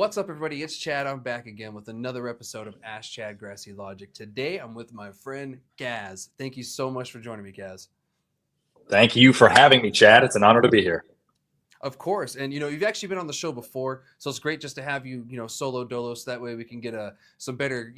What's up, everybody? It's Chad. I'm back again with another episode of Ask Chad Grassy Logic. Today, I'm with my friend Kaz. Thank you so much for joining me, Kaz. Thank you for having me, Chad. It's an honor to be here. Of course, and you've actually been on the show before, so it's great just to have you, solo dolo, so that way we can get some better,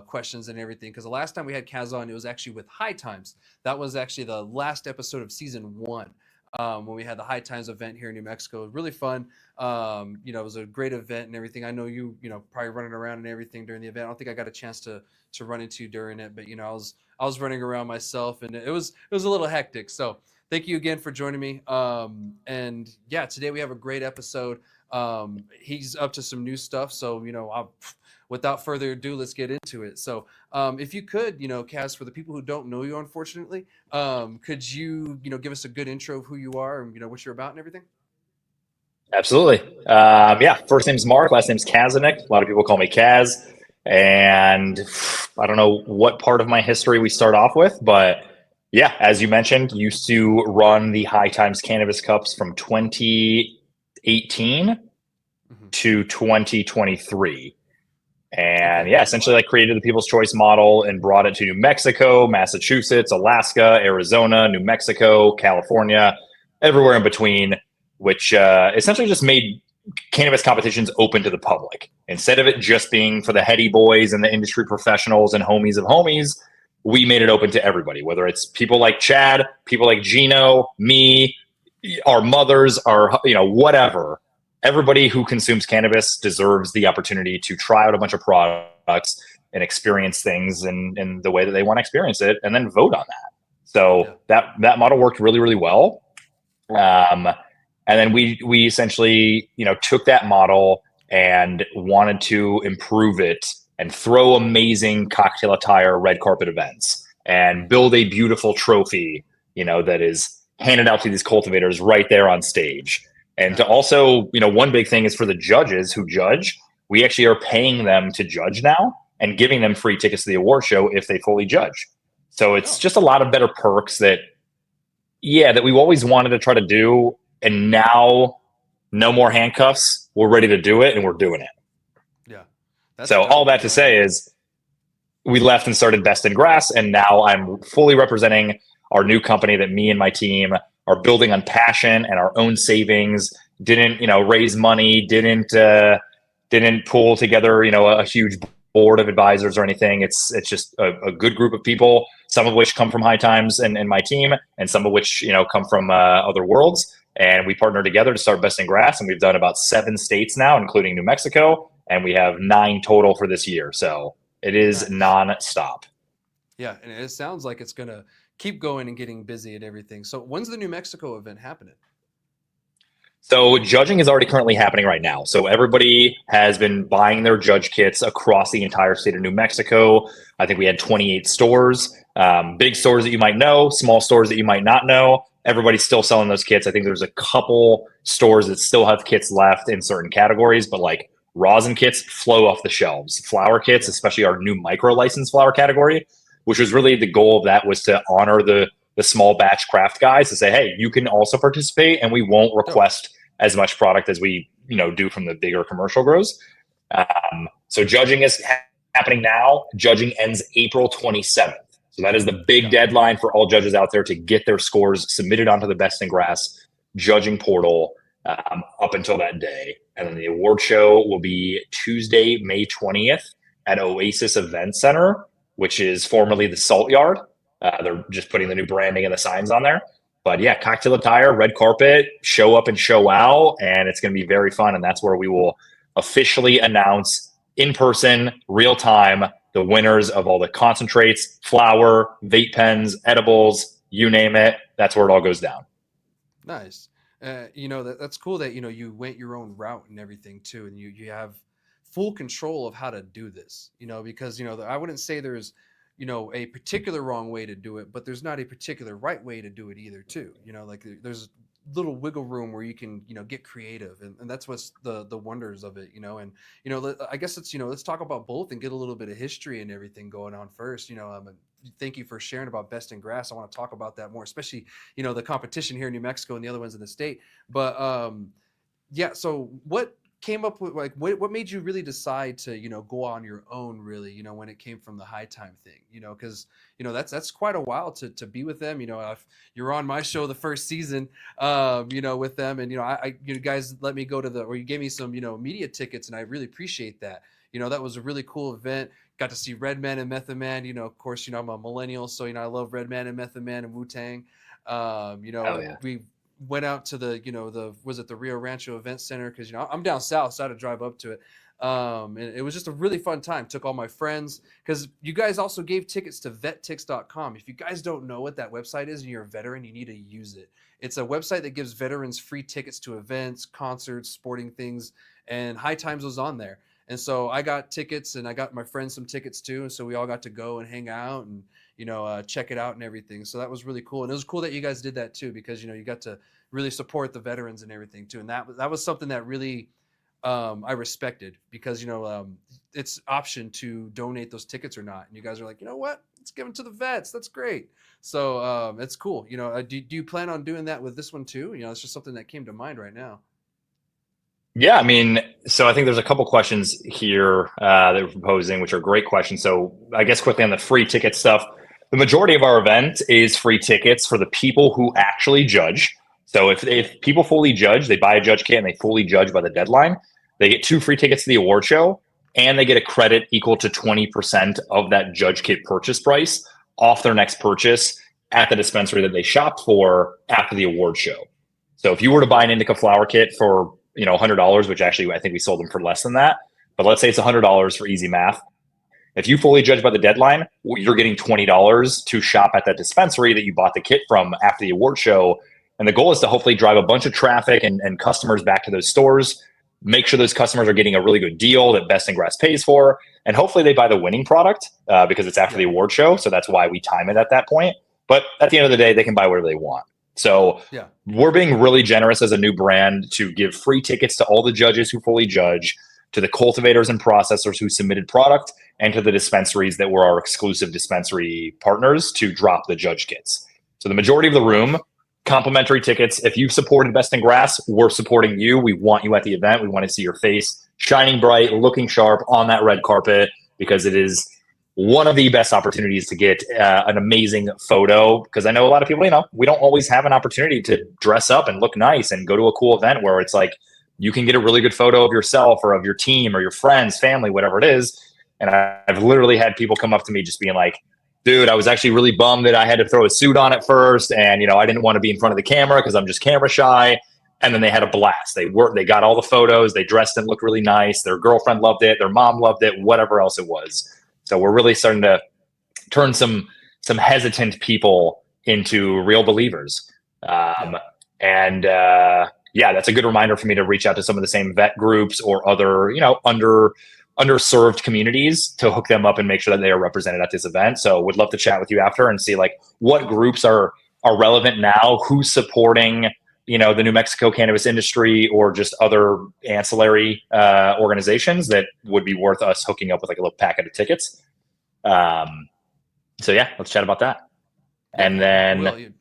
questions and everything. Because the last time we had Kaz on, it was actually with High Times. That was actually the last episode of season 1. When we had the High Times event here in New Mexico. It was really fun. It was a great event and everything. I know probably running around and everything during the event. I don't think I got a chance to run into you during it, but I was running around myself, and it was a little hectic. So thank you again for joining me. And yeah, today we have a great episode. He's up to some new stuff, so without further ado, let's get into it. So if you could, Cass, for the people who don't know you, unfortunately, could you, give us a good intro of who you are and, what you're about and everything? Absolutely. Yeah, first name's Mark, last name's Kaz. A lot of people call me Kaz. And I don't know what part of my history we start off with, but yeah, as you mentioned, used to run the High Times Cannabis Cups from 2018 Hmm. to 2023. And Okay. yeah, essentially like created the People's Choice model and brought it to New Mexico, Massachusetts, Alaska, Arizona, New Mexico, California, everywhere in between, which essentially just made cannabis competitions open to the public. Instead of it just being for the heady boys and the industry professionals and homies of homies, we made it open to everybody, whether it's people like Chad, people like Gino, me, our mothers, our, whatever. Everybody who consumes cannabis deserves the opportunity to try out a bunch of products and experience things in the way that they want to experience it, and then vote on that. Yeah. So that model worked really, really well. And then we essentially took that model and wanted to improve it and throw amazing cocktail attire red carpet events and build a beautiful trophy that is handed out to these cultivators right there on stage. And to Nice. also, one big thing is for the judges who judge, we actually are paying them to judge now and giving them free tickets to the award show if they fully judge. So it's Oh, just a lot of better perks that, yeah, that we always wanted to try to do. And now, no more handcuffs. We're ready to do it, and we're doing it. yeah. That's So all dope. that to say is we left and started Best in Grass, and now I'm fully representing our new company that me and my team are building on passion and our own savings. Didn't raise money, didn't pull together a huge board of advisors or anything. It's just a good group of people, some of which come from High Times and my team, and some of which come from other worlds. And we partner together to start Best in Grass, and we've done about 7 states now, including New Mexico, and we have 9 total for this year. So it is Nice. non-stop. Yeah, and it sounds like it's gonna keep going and getting busy and everything. So when's the New Mexico event happening? So judging is already currently happening right now. So everybody has been buying their judge kits across the entire state of New Mexico. I think we had 28 stores, big stores that you might know, small stores that you might not know. Everybody's still selling those kits. I think there's a couple stores that still have kits left in certain categories, but like rosin kits flow off the shelves. Flower kits, Yeah. especially our new micro license flower category, which was really the goal of that, was to honor the small batch craft guys to say, hey, you can also participate, and we won't Dope. request as much product as we do from the bigger commercial grows. So judging is happening now. Judging ends April 27th. So that is the big Yeah. deadline for all judges out there to get their scores submitted onto the Best in Grass judging portal up until that day. And then the award show will be Tuesday, May 20th at Oasis Event Center, which is formerly the Salt Yard. They're just putting the new branding and the signs on there. But yeah, cocktail attire, red carpet, show up and show out, and it's going to be very fun. And that's where we will officially announce in person, real time, the winners of all the concentrates, flower, vape pens, edibles, you name it. That's where it all goes down. Nice. That's cool that you went your own route and everything too, and you have full control of how to do this. Because I wouldn't say there's a particular wrong way to do it, but there's not a particular right way to do it either too. Like there's little wiggle room where you can get creative, and that's what's the wonders of it. And I guess it's let's talk about both and get a little bit of history and everything going on first. Thank you for sharing about Best in Grass. I want to talk about that more, especially the competition here in New Mexico and the other ones in the state. But yeah, so what came up with, like, what made you really decide to, go on your own, really, when it came from the High Time thing, because, that's quite a while to be with them. If you're on my show the first season, with them, and, you guys let me go or you gave me some, media tickets, and I really appreciate that. That was a really cool event. Got to see Redman and Method Man. Of course, I'm a millennial, so, I love Redman and Method Man and Wu-Tang. Oh, yeah. We went out to the Rio Rancho Event Center, because I'm down south, so I had to drive up to it. And it was just a really fun time. Took all my friends, because you guys also gave tickets to vettix.com. If you guys don't know what that website is and you're a veteran, you need to use it. It's a website that gives veterans free tickets to events, concerts, sporting things, and High Times was on there. And so I got tickets, and I got my friends some tickets too. And so we all got to go and hang out and, check it out and everything. So that was really cool. And it was cool that you guys did that too, because, you got to really support the veterans and everything too. And that was something that really, I respected, because, it's option to donate those tickets or not. And you guys are like, you know what, let's give them to the vets. That's great. So it's cool. Do you plan on doing that with this one too? It's just something that came to mind right now. Yeah, I mean, so I think there's a couple questions here that we're proposing, which are great questions. So I guess quickly on the free ticket stuff, the majority of our event is free tickets for the people who actually judge. So if people fully judge, they buy a judge kit and they fully judge by the deadline, they get 2 free tickets to the award show, and they get a credit equal to 20% of that judge kit purchase price off their next purchase at the dispensary that they shopped for after the award show. So if you were to buy an indica flower kit for $100, which actually I think we sold them for less than that, but let's say it's $100 for easy math. If you fully judge by the deadline, you're getting $20 to shop at that dispensary that you bought the kit from after the award show. And the goal is to hopefully drive a bunch of traffic and customers back to those stores, make sure those customers are getting a really good deal that Best in Grass pays for, and hopefully they buy the winning product because it's after the award show. So that's why we time it at that point. But at the end of the day, they can buy whatever they want. So we're being really generous as a new brand to give free tickets to all the judges who fully judge, to the cultivators and processors who submitted product, and to the dispensaries that were our exclusive dispensary partners to drop the judge kits. So the majority of the room, complimentary tickets. If you've supported Best in Grass, we're supporting you. We want you at the event. We want to see your face shining bright, looking sharp on that red carpet, because it is one of the best opportunities to get an amazing photo. Because I know a lot of people, we don't always have an opportunity to dress up and look nice and go to a cool event where it's like you can get a really good photo of yourself or of your team or your friends, family, whatever it is. And I've literally had people come up to me just being like, dude, I was actually really bummed that I had to throw a suit on at first. And, I didn't want to be in front of the camera because I'm just camera shy. And then they had a blast. They got all the photos. They dressed and looked really nice. Their girlfriend loved it. Their mom loved it, whatever else it was. So we're really starting to turn some hesitant people into real believers. And that's a good reminder for me to reach out to some of the same vet groups or other, underserved communities to hook them up and make sure that they are represented at this event. So would love to chat with you after and see like what groups are relevant now, who's supporting, the New Mexico cannabis industry or just other ancillary organizations that would be worth us hooking up with like a little packet of tickets. So yeah, let's chat about that. And then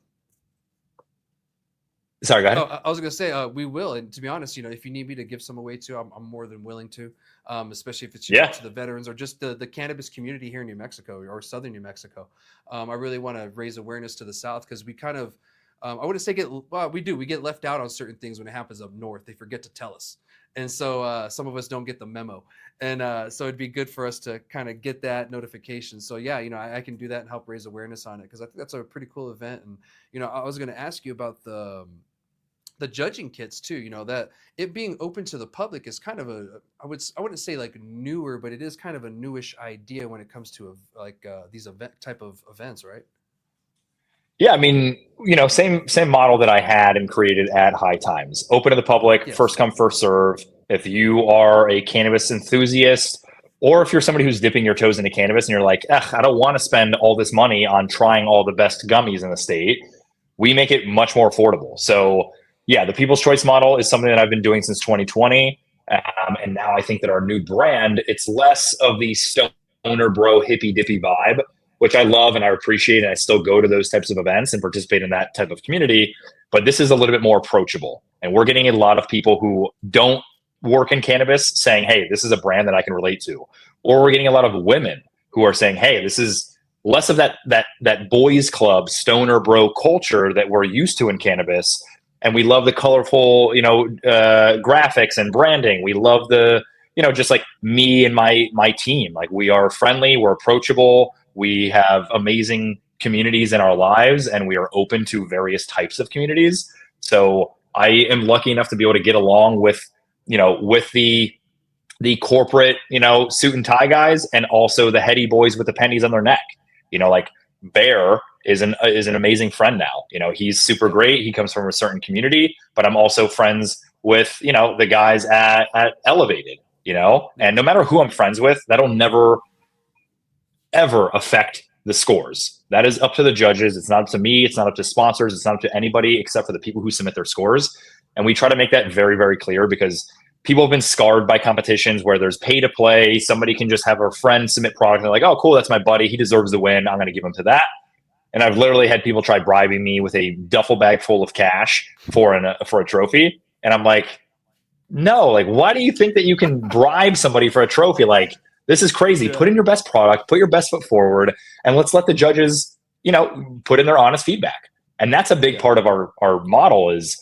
sorry, go ahead. Oh, I was going to say, we will. And to be honest, if you need me to give some away too, I'm more than willing to, especially if it's to the veterans or just the cannabis community here in New Mexico or Southern New Mexico. I really want to raise awareness to the South, because we kind of, I wouldn't say we get left out on certain things when it happens up north. They forget to tell us. And so some of us don't get the memo. And so it'd be good for us to kind of get that notification. So yeah, I can do that and help raise awareness on it, because I think that's a pretty cool event. And, I was going to ask you about the judging kits too, that it being open to the public is kind of I wouldn't say like newer, but it is kind of a newish idea when it comes to these event type of events, right? Yeah, I mean, same model that I had and created at High Times. Open to the public, first come, first serve. If you are a cannabis enthusiast, or if you're somebody who's dipping your toes into cannabis and you're like, I don't want to spend all this money on trying all the best gummies in the state, we make it much more affordable. So yeah, the People's Choice model is something that I've been doing since 2020. And now I think that our new brand, it's less of the stoner bro hippy dippy vibe, which I love and I appreciate. And I still go to those types of events and participate in that type of community. But this is a little bit more approachable. And we're getting a lot of people who don't work in cannabis saying, hey, this is a brand that I can relate to. Or we're getting a lot of women who are saying, hey, this is less of that boys club stoner bro culture that we're used to in cannabis. And we love the colorful, graphics and branding. We love the, just like me and my team. Like, we are friendly, we're approachable, we have amazing communities in our lives, and we are open to various types of communities. So I am lucky enough to be able to get along with, with the corporate, suit and tie guys, and also the heady boys with the pennies on their neck. Like Bear is an amazing friend now. He's super great. He comes from a certain community, but I'm also friends with, the guys at Elevated, and no matter who I'm friends with, that'll never ever affect the scores. That is up to the judges. It's not up to me. It's not up to sponsors. It's not up to anybody except for the people who submit their scores. And we try to make that very, very clear, because people have been scarred by competitions where there's pay to play. Somebody can just have a friend submit product and they're like, oh, cool, that's my buddy, he deserves the win, I'm going to give him to that. And I've literally had people try bribing me with a duffel bag full of cash for a trophy. And I'm like, no, like, why do you think that you can bribe somebody for a trophy? Like, this is crazy. Put in your best product, put your best foot forward, and let's let the judges, put in their honest feedback. And that's a big part of our model is,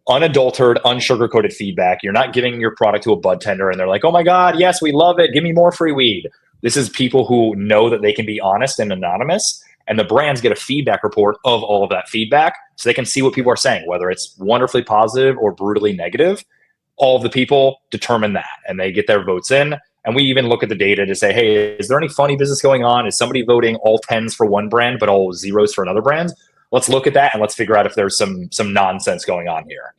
unadulterated, unsugar-coated feedback. You're not giving your product to a bud tender and they're like, oh my God, yes, we love it, give me more free weed. This is people who know that they can be honest and anonymous, and the brands get a feedback report of all of that feedback so they can see what people are saying, whether it's wonderfully positive or brutally negative. All of the people determine that, and they get their votes in. And we even look at the data to say, hey, is there any funny business going on? Is somebody voting all 10s for one brand but all 0s for another brand? Let's look at that and let's figure out if there's some nonsense going on here.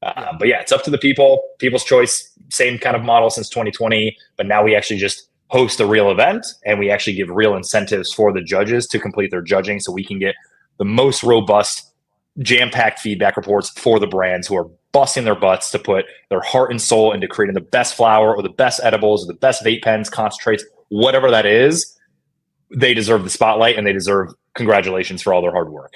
But yeah, it's up to the people. People's choice, same kind of model since 2020, but now we actually just host a real event, and we actually give real incentives for the judges to complete their judging, so we can get the most robust, jam-packed feedback reports for the brands who are busting their butts to put their heart and soul into creating the best flower or the best edibles or the best vape pens, concentrates, whatever that is. They deserve the spotlight, and they deserve congratulations for all their hard work.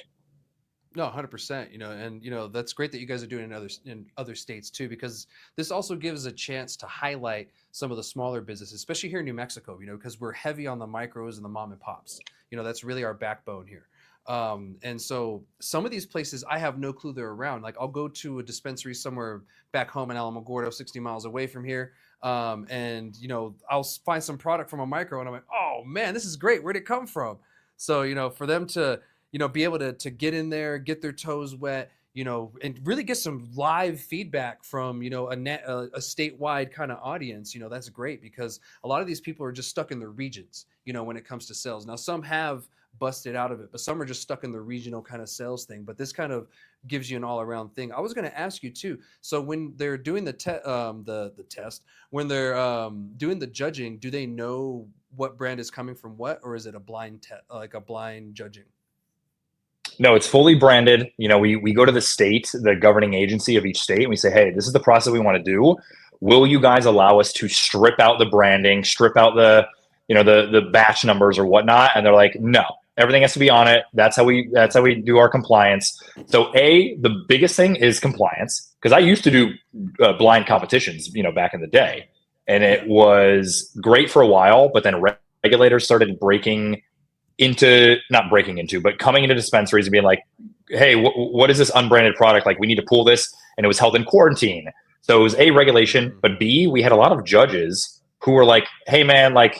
No, 100%. And that's great that you guys are doing in other states too, because this also gives a chance to highlight some of the smaller businesses, especially here in New Mexico. Because we're heavy on the micros and the mom and pops. That's really our backbone here. And so some of these places, I have no clue they're around. Like, I'll go to a dispensary somewhere back home in Alamogordo, 60 miles away from here. And I'll find some product from a micro and I'm like, oh man, this is great. Where'd it come from? So, for them to, be able to get in there, get their toes wet, and really get some live feedback from, a statewide kind of audience, that's great, because a lot of these people are just stuck in their regions, when it comes to sales. Now, some have busted out of it, but some are just stuck in the regional kind of sales thing. But this kind of gives you an all around thing. I was going to ask you too. So when they're doing the test, when they're doing the judging, do they know what brand is coming from what, or is it a blind like a blind judging? No, it's fully branded. We go to the state, the governing agency of each state, and we say, hey, this is the process we want to do. Will you guys allow us to strip out the branding, strip out the batch numbers or whatnot? And they're like, no, everything has to be on it. That's how we do our compliance. So the biggest thing is compliance, because I used to do blind competitions, back in the day, and it was great for a while, but then regulators started coming into dispensaries and being like, hey, what is this unbranded product? Like, we need to pull this. And it was held in quarantine. So it was A, regulation, but B, we had a lot of judges who were like, hey man, like,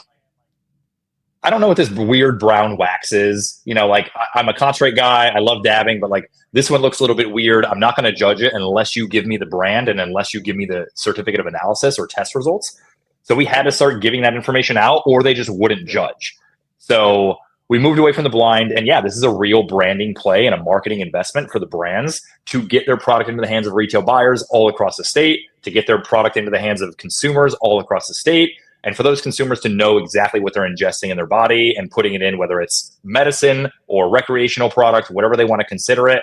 I don't know what this weird brown wax is. I'm a concentrate guy, I love dabbing, but like, this one looks a little bit weird. I'm not going to judge it unless you give me the brand and unless you give me the certificate of analysis or test results. So we had to start giving that information out, or they just wouldn't judge. So we moved away from the blind, and yeah, this is a real branding play and a marketing investment for the brands to get their product into the hands of retail buyers all across the state, to get their product into the hands of consumers all across the state, and for those consumers to know exactly what they're ingesting in their body and putting it in, whether it's medicine or recreational product, whatever they want to consider it.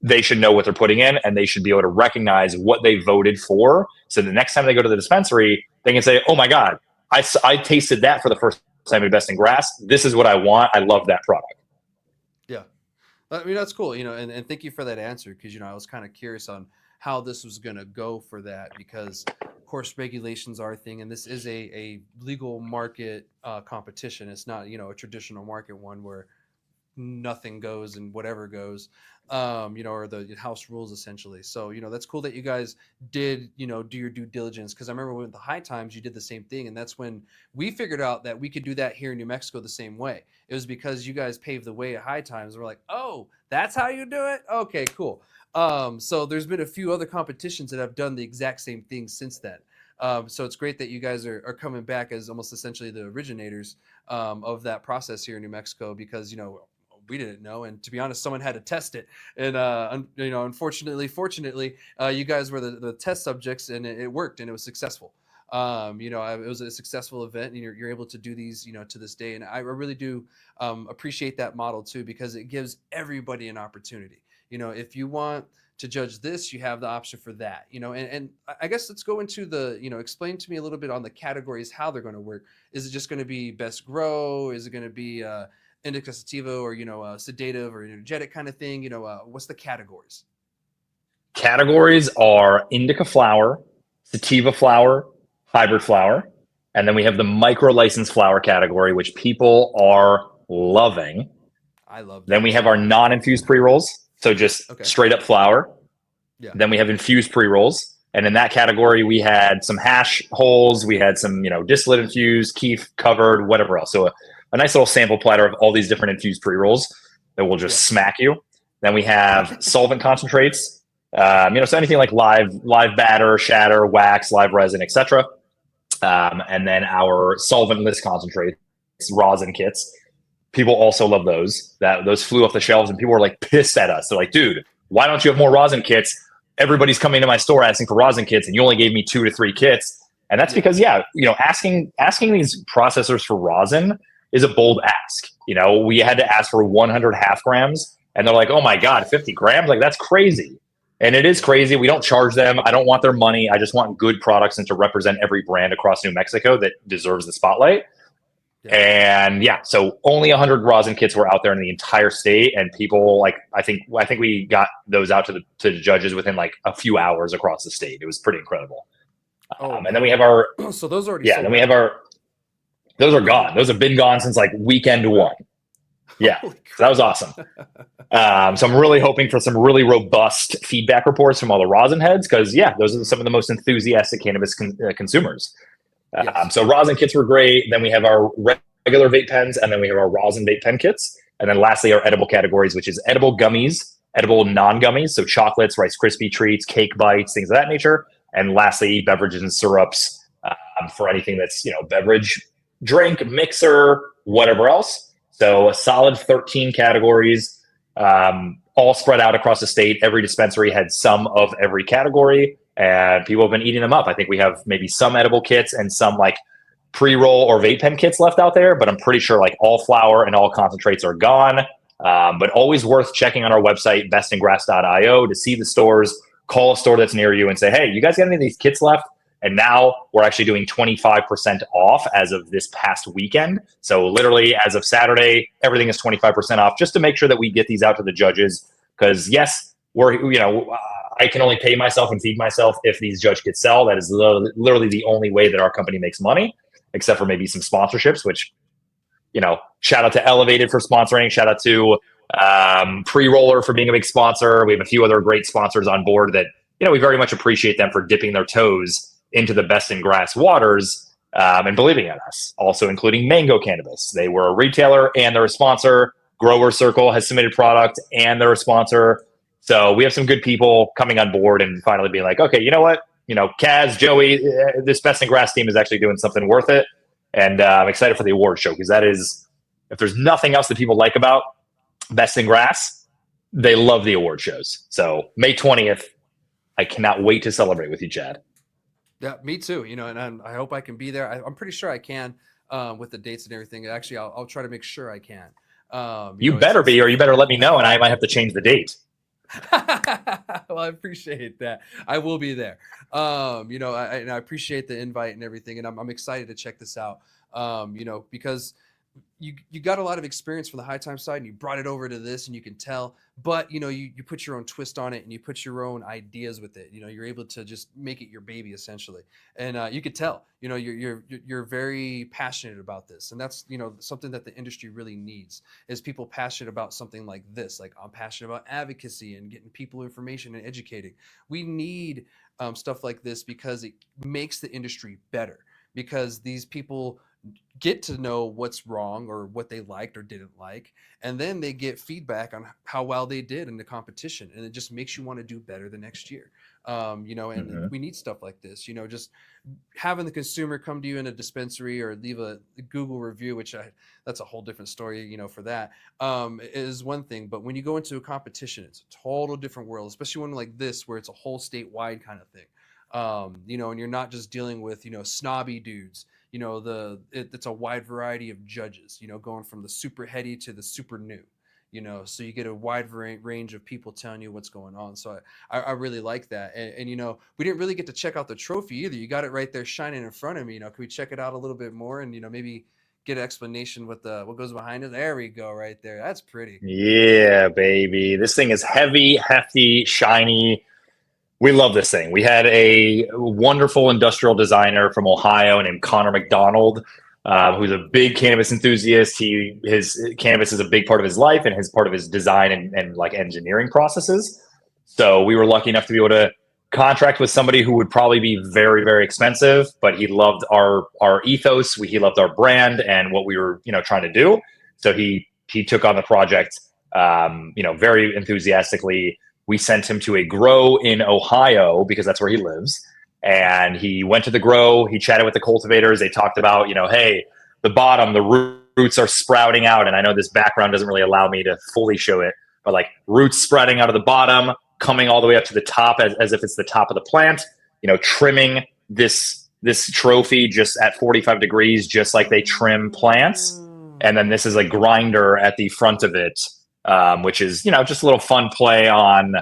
They should know what they're putting in, and they should be able to recognize what they voted for. So the next time they go to the dispensary, they can say, oh my God, I tasted that for the first time at Best in Grass. This is what I want. I love that product. Yeah. I mean, that's cool, and thank you for that answer, because, I was kind of curious on how this was going to go for that, because of course regulations are a thing, and this is a legal market competition. It's not, a traditional market one where nothing goes and whatever goes, or the house rules essentially. So, that's cool that you guys did, do your due diligence. Cause I remember with the high times, you did the same thing. And that's when we figured out that we could do that here in New Mexico the same way. It was because you guys paved the way at high times. We're like, oh, that's how you do it. Okay, cool. So there's been a few other competitions that have done the exact same thing since then. So it's great that you guys are coming back as almost essentially the originators of that process here in New Mexico, because, we didn't know, and to be honest, someone had to test it, and unfortunately, fortunately, you guys were the test subjects, and it worked, and it was successful. It was a successful event, and you're able to do these, to this day, and I really do appreciate that model too, because it gives everybody an opportunity. If you want to judge this, you have the option for that. And I guess let's go into the, explain to me a little bit on the categories, how they're going to work. Is it just going to be best grow? Is it going to be indica sativa, or sedative or energetic kind of thing? What's the categories? Categories are indica flower, sativa flower, hybrid flower, and then we have the micro licensed flower category, which people are loving. I love that. Then we have our non-infused pre-rolls, so just straight up flower. Yeah. Then we have infused pre-rolls, and in that category we had some hash holes, we had some distillate infused, keef covered, whatever else. So a nice little sample platter of all these different infused pre-rolls that will just smack you. Then we have solvent concentrates, so anything like live batter, shatter, wax, live resin, etc. And then our solventless concentrates, rosin kits. People also love those. Those flew off the shelves, and people were like pissed at us. They're like, "Dude, why don't you have more rosin kits? Everybody's coming to my store asking for rosin kits, and you only gave me 2 to 3 kits." And that's because, asking these processors for rosin is a bold ask. We had to ask for 100 half grams, and they're like, "Oh my God, 50 grams? Like, that's crazy." And it is crazy. We don't charge them. I don't want their money. I just want good products and to represent every brand across New Mexico that deserves the spotlight. Yeah. And so only 100 rosin kits were out there in the entire state, and people I think we got those out to the judges within like a few hours across the state. It was pretty incredible. And then we have our so those already then we have those are gone. Those have been gone since like weekend 1. Yeah, so that was awesome. So I'm really hoping for some really robust feedback reports from all the rosin heads, because those are some of the most enthusiastic cannabis consumers. So rosin kits were great. Then we have our regular vape pens, and then we have our rosin vape pen kits. And then lastly, our edible categories, which is edible gummies, edible non-gummies, so chocolates, Rice Krispie treats, cake bites, things of that nature. And lastly, beverages and syrups for anything that's, beverage, drink, mixer, whatever else. So a solid 13 categories, all spread out across the state. Every dispensary had some of every category, and people have been eating them up. I think we have maybe some edible kits and some like pre-roll or vape pen kits left out there, but I'm pretty sure like all flower and all concentrates are gone. But always worth checking on our website, bestingrass.io, to see the stores. Call a store that's near you and say, "Hey, you guys got any of these kits left?" And now we're actually doing 25% off as of this past weekend. So literally as of Saturday, everything is 25% off, just to make sure that we get these out to the judges. Because yes, I can only pay myself and feed myself if these judge kits sell. That is literally the only way that our company makes money, except for maybe some sponsorships, which, shout out to Elevated for sponsoring. Shout out to Pre-Roller for being a big sponsor. We have a few other great sponsors on board that, we very much appreciate them for dipping their toes into the best in grass waters and believing in us. Also including Mango Cannabis. They were a retailer and they're a sponsor. Grower Circle has submitted product and they're a sponsor. So we have some good people coming on board and finally being like, okay, you know what? Kaz, Joey, this best in grass team is actually doing something worth it. And I'm excited for the award show, because that is, if there's nothing else that people like about best in grass, they love the award shows. So May 20th, I cannot wait to celebrate with you, Chad. Yeah, me too. And I hope I can be there. I'm pretty sure I can with the dates and everything. Actually, I'll try to make sure I can. You better be, or you better let me know, and I might have to change the date. Well, I appreciate that. I will be there. I appreciate the invite and everything, and I'm excited to check this out. Because you got a lot of experience from the high time side and you brought it over to this and you can tell, but you put your own twist on it and you put your own ideas with it. You're able to just make it your baby essentially. And you could tell, you're very passionate about this. And that's, something that the industry really needs is people passionate about something like this. Like I'm passionate about advocacy and getting people information and educating. We need stuff like this because it makes the industry better, because these people get to know what's wrong or what they liked or didn't like, and then they get feedback on how well they did in the competition, and it just makes you want to do better the next year. And Mhm. we need stuff like this, just having the consumer come to you in a dispensary or leave a Google review, which that's a whole different story, for that, is one thing. But when you go into a competition, it's a total different world, especially one like this where it's a whole statewide kind of thing. And you're not just dealing with, snobby dudes. It's a wide variety of judges, going from the super heady to the super new, so you get a wide range of people telling you what's going on. So I really like that. And we didn't really get to check out the trophy either. You got it right there shining in front of me. Can we check it out a little bit more and, maybe get an explanation what goes behind it? There we go, right there. That's pretty. Yeah, baby. This thing is heavy, hefty, shiny. We love this thing. We had a wonderful industrial designer from Ohio named Connor McDonald, who's a big cannabis enthusiast. His cannabis is a big part of his life and his part of his design and like engineering processes. So we were lucky enough to be able to contract with somebody who would probably be very, very expensive, but he loved our ethos. He loved our brand and what we were trying to do. So he took on the project, very enthusiastically. We sent him to a grow in Ohio because that's where he lives. And he went to the grow. He chatted with the cultivators. They talked about, hey, the bottom, the roots are sprouting out. And I know this background doesn't really allow me to fully show it, but like roots sprouting out of the bottom, coming all the way up to the top as if it's the top of the plant, trimming this trophy just at 45 degrees, just like they trim plants. And then this is a grinder at the front of it, which is, just a little fun play on,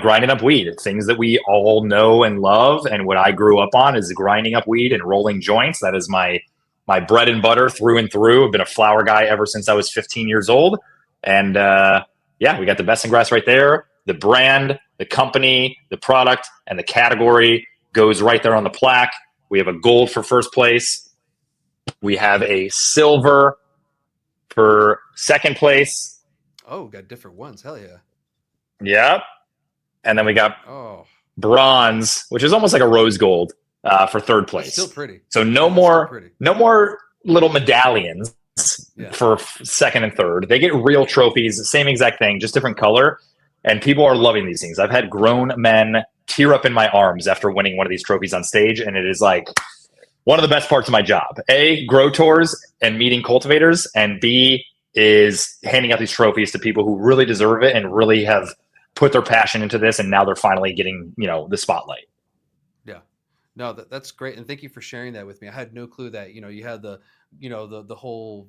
grinding up weed. Things that we all know and love. And what I grew up on is grinding up weed and rolling joints. That is my bread and butter through and through. I've been a flower guy ever since I was 15 years old. And we got the best in grass right there. The brand, the company, the product, and the category goes right there on the plaque. We have a gold for first place. We have a silver for second place. Oh, got different ones. Hell yeah. Yep. And then we got bronze, which is almost like a rose gold, for third place. That's still pretty. So no more little medallions for second and third. They get real trophies, the same exact thing, just different color. And people are loving these things. I've had grown men tear up in my arms after winning one of these trophies on stage. And it is like one of the best parts of my job. A, grow tours and meeting cultivators. And B, is handing out these trophies to people who really deserve it and really have put their passion into this. And now they're finally getting, the spotlight. Yeah, no, that's great. And thank you for sharing that with me. I had no clue that, you had the whole,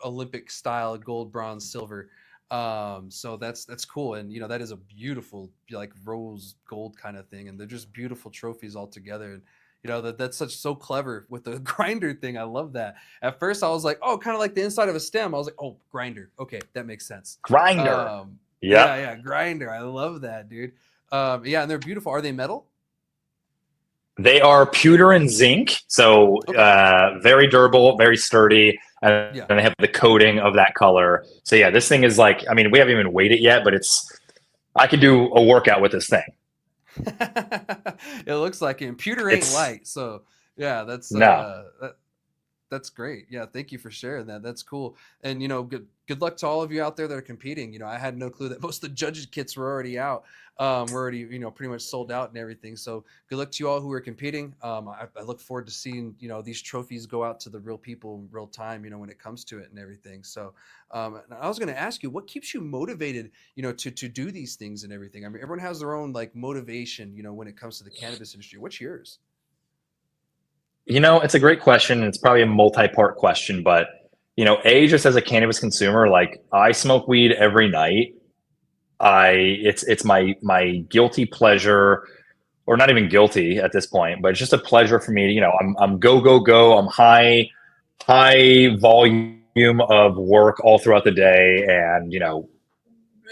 Olympic style gold, bronze, silver. So that's cool. And, that is a beautiful, like rose gold kind of thing. And they're just beautiful trophies all together. And, that's so clever with the grinder thing. I love that. At first I was like, oh, kind of like the inside of a stem. I was like, oh, grinder. Okay. That makes sense. Grinder. Yeah. Grinder. I love that, dude. And they're beautiful. Are they metal? They are pewter and zinc. So, very durable, very sturdy. And they have the coating of that color. So yeah, this thing is like, we haven't even weighed it yet, but I could do a workout with this thing. It looks like it. Pewter ain't light, so yeah, that's that's great. Yeah, thank you for sharing that. That's cool. And good luck to all of you out there that are competing. I had no clue that most of the judges kits were already out. We're already pretty much sold out and everything. So good luck to you all who are competing. I look forward to seeing these trophies go out to the real people in real time. When it comes to it and everything. So I was going to ask you, what keeps you motivated to do these things and everything? Everyone has their own like motivation when it comes to the cannabis industry. What's yours? It's a great question. It's probably a multi-part question, but just as a cannabis consumer, like I smoke weed every night. It's my guilty pleasure, or not even guilty at this point, but it's just a pleasure for me. I'm go. I'm high volume of work all throughout the day, and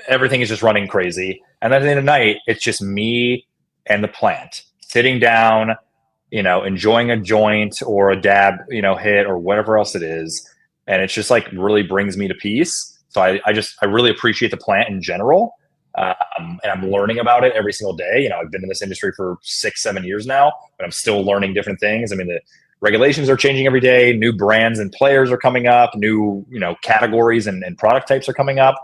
everything is just running crazy. And then at the end of the night, it's just me and the plant sitting down, enjoying a joint or a dab, hit or whatever else it is. And it's just like really brings me to peace. So I really appreciate the plant in general. And I'm learning about it every single day. I've been in this industry for 6-7 years now, but I'm still learning different things. I mean, the regulations are changing every day. New brands and players are coming up. New, categories and product types are coming up.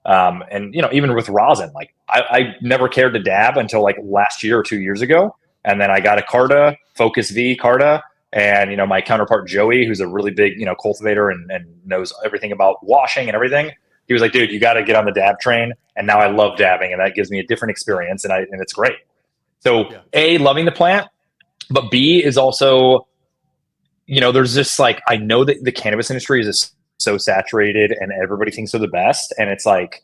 And even with rosin, like I never cared to dab until like last year or 2 years ago. And then I got a Carta, Focus V Carta, and my counterpart Joey, who's a really big, cultivator and knows everything about washing and everything. He was like, dude, you got to get on the dab train. And now I love dabbing, and that gives me a different experience, and it's great. So A, loving the plant, but B is also, there's just like, I know that the cannabis industry is just so saturated and everybody thinks they're the best. And it's like,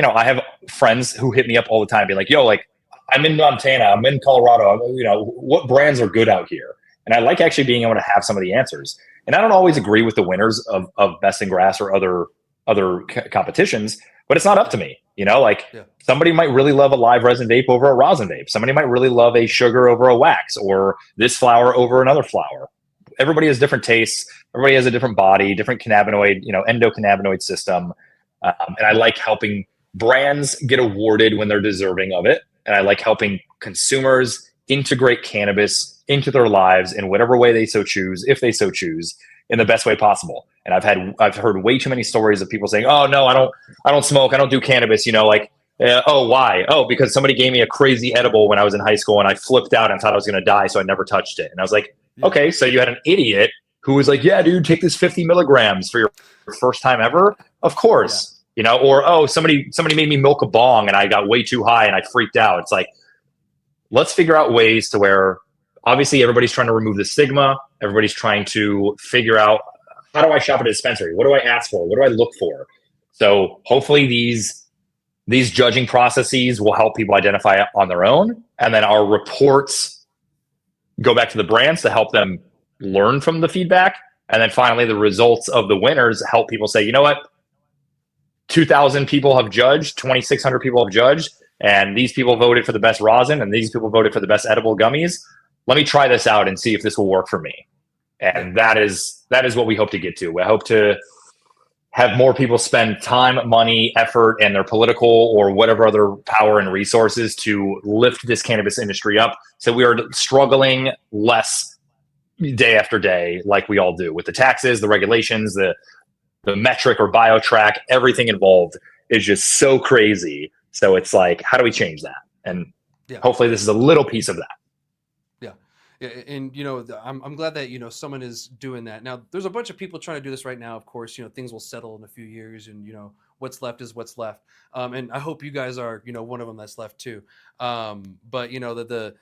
I have friends who hit me up all the time, be like, yo, like I'm in Montana, I'm in Colorado, what brands are good out here? And I like actually being able to have some of the answers. And I don't always agree with the winners of Best in Grass or other competitions, but it's not up to me. Somebody might really love a live resin vape over a rosin vape. Somebody might really love a sugar over a wax, or this flower over another flower. Everybody has different tastes. Everybody has a different body, different cannabinoid, endocannabinoid system. And I like helping brands get awarded when they're deserving of it. And I like helping consumers integrate cannabis into their lives in whatever way they so choose, if they so choose, in the best way possible. And I've heard way too many stories of people saying, "Oh no, I don't smoke, I don't do cannabis." Oh, why? Oh, because somebody gave me a crazy edible when I was in high school and I flipped out and thought I was going to die, so I never touched it. And I was like, okay, so you had an idiot who was like, yeah, dude, take this 50 milligrams for your first time ever. Of course, or, oh, somebody made me milk a bong and I got way too high and I freaked out. It's like, let's figure out ways to where obviously everybody's trying to remove the stigma. Everybody's trying to figure out, how do I shop at a dispensary? What do I ask for? What do I look for? So hopefully these judging processes will help people identify it on their own. And then our reports go back to the brands to help them learn from the feedback. And then finally, the results of the winners help people say, you know what? 2,000 people have judged, 2,600 people have judged, and these people voted for the best rosin, and these people voted for the best edible gummies. Let me try this out and see if this will work for me. And that is what we hope to get to. We hope to have more people spend time, money, effort, and their political or whatever other power and resources to lift this cannabis industry up, so we are struggling less day after day like we all do with the taxes, the regulations, the metric or biotrack. Everything involved is just so crazy. So it's like, how do we change that? And hopefully this is a little piece of that. Yeah, and I'm glad that someone is doing that. Now, there's a bunch of people trying to do this right now. Of course, things will settle in a few years, and what's left is what's left. And I hope you guys are one of them that's left too. But the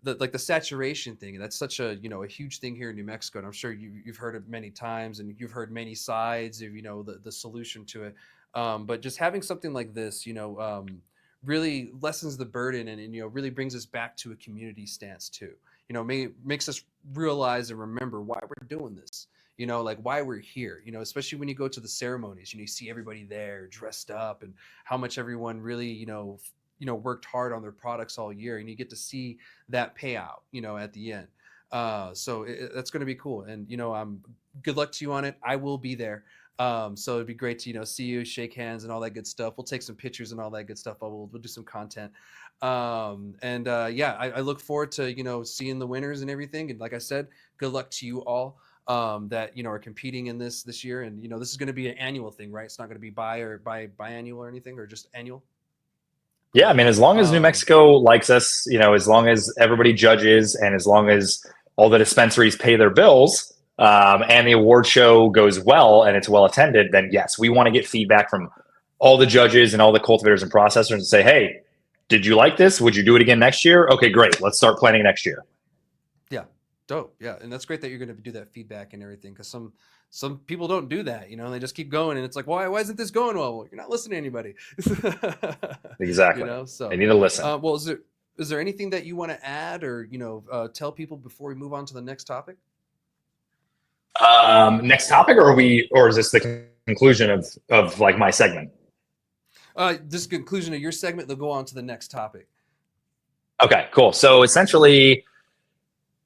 like the saturation thing, that's such a a huge thing here in New Mexico, and I'm sure you've heard it many times, and you've heard many sides of the solution to it. But just having something like this, really lessens the burden, and really brings us back to a community stance too. Makes us realize and remember why we're doing this, like why we're here, especially when you go to the ceremonies, you see everybody there dressed up, and how much everyone really, worked hard on their products all year, and you get to see that payout, at the end. So that's going to be cool. And, good luck to you on it. I will be there. So it'd be great to, see you, shake hands and all that good stuff. We'll take some pictures and all that good stuff. We'll do some content. I look forward to, seeing the winners and everything. And like I said, good luck to you all, that, are competing in this year. And, this is going to be an annual thing, right? It's not going to be biannual or anything, or just annual. Yeah. I mean, as long as New Mexico likes us, as long as everybody judges, and as long as all the dispensaries pay their bills, and the award show goes well and it's well attended, then yes, we want to get feedback from all the judges and all the cultivators and processors and say, hey, did you like this? Would you do it again next year? Okay, great. Let's start planning next year. Yeah, dope. Yeah, and that's great that you're going to do that feedback and everything, because some people don't do that. They just keep going, and it's like, why isn't this going well? You're not listening to anybody. Exactly. So they need to listen. Well, is there anything that you want to add or tell people before we move on to the next topic? Next topic, or is this the conclusion of like my segment? This conclusion of your segment, they'll go on to the next topic. Okay, cool. So essentially,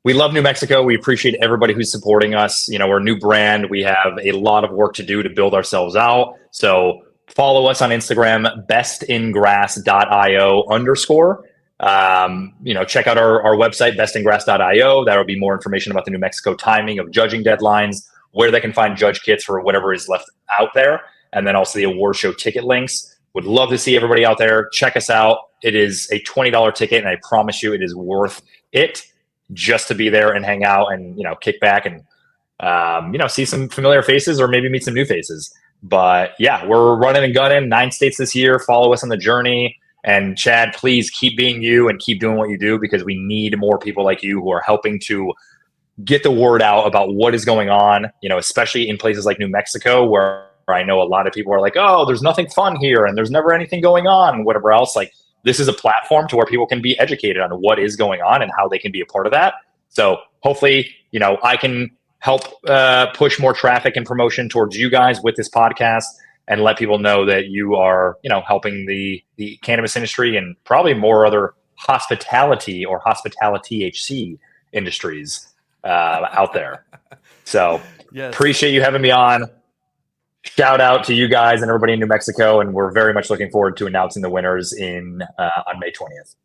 we love New Mexico. We appreciate everybody who's supporting us. We're a new brand. We have a lot of work to do to build ourselves out. So follow us on Instagram, bestingrass.io _. Check out our website, bestingrass.io. That'll be more information about the New Mexico timing of judging deadlines, where they can find judge kits for whatever is left out there, and then also the award show ticket links. Would love to see everybody out there. Check us out. It is a $20 ticket, and I promise you it is worth it just to be there and hang out and, kick back and, see some familiar faces or maybe meet some new faces. But yeah, we're running and gunning 9 states this year. Follow us on the journey. And Chad, please keep being you and keep doing what you do, because we need more people like you who are helping to get the word out about what is going on, especially in places like New Mexico, where I know a lot of people are like, oh, there's nothing fun here and there's never anything going on and whatever else. Like, this is a platform to where people can be educated on what is going on and how they can be a part of that. So hopefully, I can help push more traffic and promotion towards you guys with this podcast and let people know that you are, helping the cannabis industry and probably more other hospitality or hospitality THC industries out there. So Yes. Appreciate you having me on. Shout out to you guys and everybody in New Mexico, and we're very much looking forward to announcing the winners on May 20th.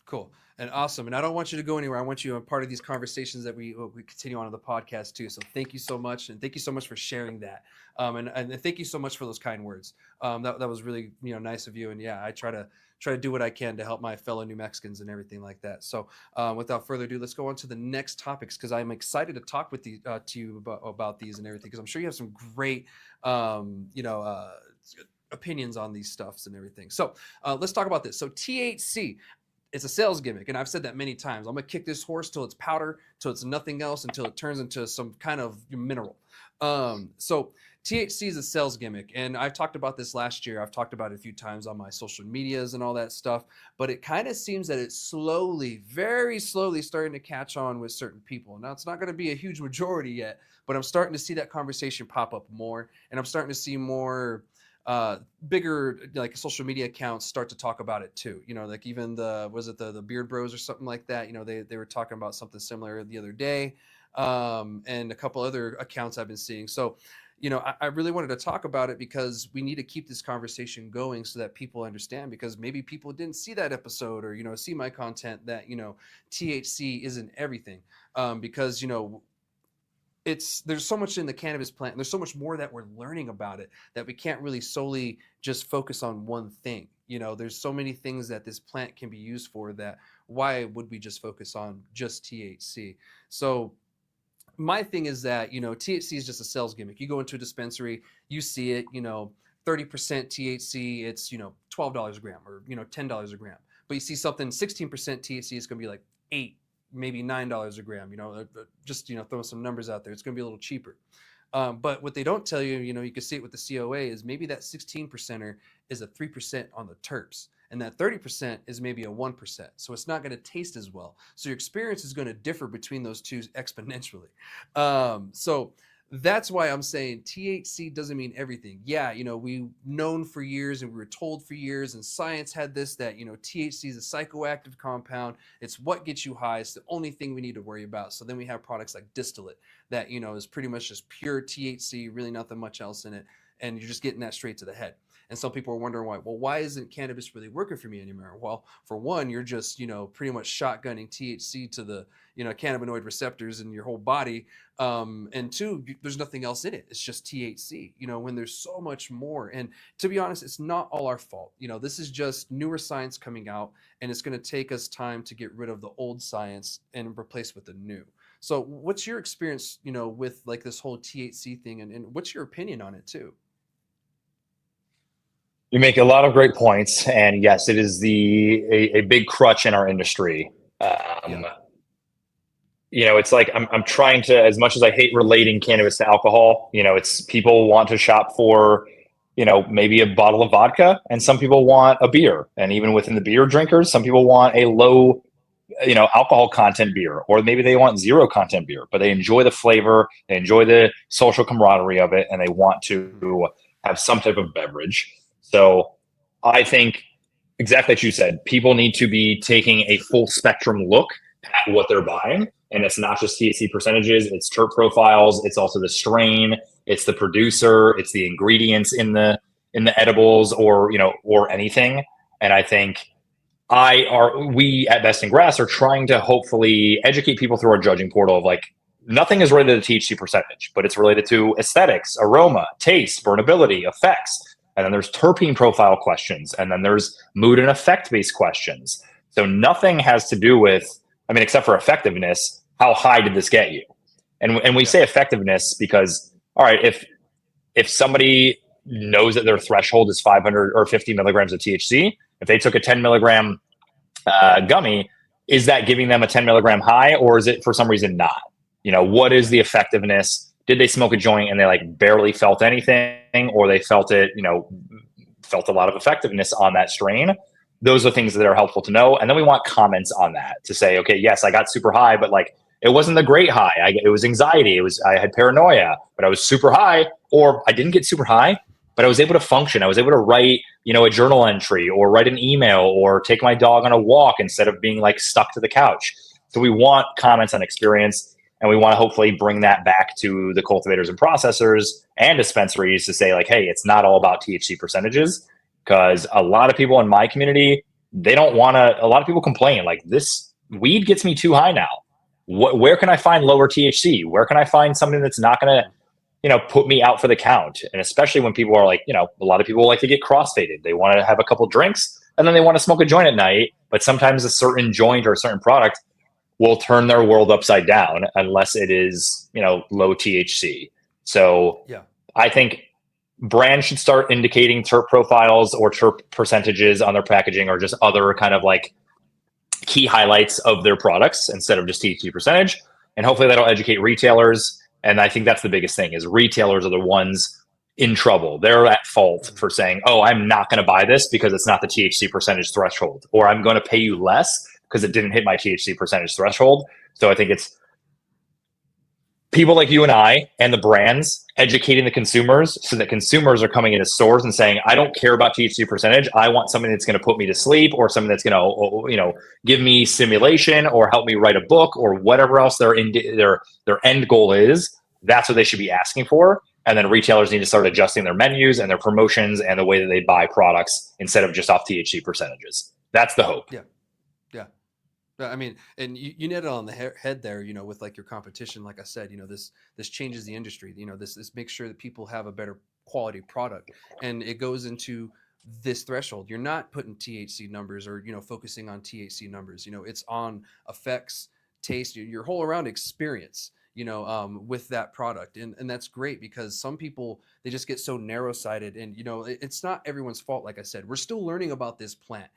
Cool and awesome. And I don't want you to go anywhere. I want you a part of these conversations that we continue on the podcast too. So thank you so much, and thank you so much for sharing that. And thank you so much for those kind words. That was really nice of you. And yeah, I try to do what I can to help my fellow New Mexicans and everything like that. So without further ado, let's go on to the next topics, because I'm excited to talk with you to you about these and everything, because I'm sure you have some great opinions on these stuffs and everything. So let's talk about this. So THC. It's a sales gimmick, and I've said that many times. I'm gonna kick this horse till it's powder, till it's nothing else, until it turns into some kind of mineral. So THC is a sales gimmick, and I've talked about this last year. I've talked about it a few times on my social medias and all that stuff, but it kind of seems that it's slowly, very slowly starting to catch on with certain people. Now, it's not going to be a huge majority yet, but I'm starting to see that conversation pop up more, and I'm starting to see more bigger like social media accounts start to talk about it too. Like even the Beard Bros or something like that. They were talking about something similar the other day, and a couple other accounts I've been seeing. So I really wanted to talk about it because we need to keep this conversation going so that people understand, because maybe people didn't see that episode or see my content, that THC isn't everything, because there's so much in the cannabis plant, and there's so much more that we're learning about it, that we can't really solely just focus on one thing. There's so many things that this plant can be used for, that why would we just focus on just THC? So my thing is that, THC is just a sales gimmick. You go into a dispensary, you see it, 30% THC, it's, $12 a gram, or, $10 a gram. But you see something 16% THC, it's going to be like $8, maybe $9 a gram, just, throw some numbers out there. It's going to be a little cheaper. But what they don't tell you, you can see it with the COA, is maybe that 16%er is a 3% on the terps, and that 30% is maybe a 1%. So it's not going to taste as well. So your experience is going to differ between those two exponentially. So that's why I'm saying THC doesn't mean everything. Yeah, we've known for years, and we were told for years, and science had this, that, THC is a psychoactive compound. It's what gets you high. It's the only thing we need to worry about. So then we have products like distillate that, is pretty much just pure THC, really nothing much else in it. And you're just getting that straight to the head. And some people are wondering why isn't cannabis really working for me anymore? Well, for one, you're just, pretty much shotgunning THC to the, cannabinoid receptors in your whole body. And two, there's nothing else in it. It's just THC, when there's so much more. And to be honest, it's not all our fault. This is just newer science coming out, and it's going to take us time to get rid of the old science and replace with the new. So what's your experience, with like this whole THC thing, and what's your opinion on it too? You make a lot of great points, and yes, it is a big crutch in our industry. It's like I'm trying to, as much as I hate relating cannabis to alcohol, it's people want to shop for, maybe a bottle of vodka, and some people want a beer, and even within the beer drinkers, some people want a low alcohol content beer, or maybe they want zero content beer, but they enjoy the flavor, they enjoy the social camaraderie of it, and they want to have some type of beverage. So I think exactly what you said. People need to be taking a full spectrum look at what they're buying. And it's not just THC percentages, it's terp profiles, it's also the strain, it's the producer, it's the ingredients in the edibles, or anything. And I think we at Best in Grass are trying to hopefully educate people through our judging portal of like, nothing is related to THC percentage, but it's related to aesthetics, aroma, taste, burnability, effects. And then there's terpene profile questions. And then there's mood and effect based questions. So nothing has to do with, except for effectiveness, how high did this get you? And we say effectiveness because, all right, if somebody knows that their threshold is 500 or 50 milligrams of THC, if they took a 10 milligram gummy, is that giving them a 10 milligram high, or is it for some reason not? What is the effectiveness? Did they smoke a joint and they like barely felt anything, or they felt it, felt a lot of effectiveness on that strain? Those are things that are helpful to know. And then we want comments on that to say, okay, yes, I got super high, but like it wasn't the great high. It was anxiety. I had paranoia, but I was super high, or I didn't get super high, but I was able to function. I was able to write, a journal entry or write an email or take my dog on a walk instead of being like stuck to the couch. So we want comments on experience, and we want to hopefully bring that back to the cultivators and processors and dispensaries to say like, hey, it's not all about THC percentages, because a lot of people in my community, they don't want to, a lot of people complain like, this weed gets me too high now. Where can I find lower THC? Where can I find something that's not going to, put me out for the count? And especially when people are like, a lot of people like to get crossfaded. They want to have a couple drinks and then they want to smoke a joint at night. But sometimes a certain joint or a certain product will turn their world upside down unless it is, low THC. So Yeah. I think brands should start indicating terp profiles or terp percentages on their packaging, or just other kind of like key highlights of their products instead of just THC percentage. And hopefully that'll educate retailers. And I think that's the biggest thing, is retailers are the ones in trouble. They're at fault for saying, oh, I'm not going to buy this because it's not the THC percentage threshold, or I'm going to pay you less because it didn't hit my THC percentage threshold. So I think it's people like you and I and the brands educating the consumers, so that consumers are coming into stores and saying, I don't care about THC percentage. I want something that's going to put me to sleep, or something that's going to, give me stimulation or help me write a book, or whatever else their end goal is. That's what they should be asking for. And then retailers need to start adjusting their menus and their promotions and the way that they buy products instead of just off THC percentages. That's the hope. Yeah. Yeah. And you nailed it on the head there, with like your competition. Like I said, this changes the industry. This makes sure that people have a better quality product, and it goes into this threshold. You're not putting THC numbers or focusing on THC numbers. It's on effects, taste, your whole around experience. With that product, and that's great, because some people, they just get so narrow sighted, and it's not everyone's fault. Like I said, we're still learning about this plant.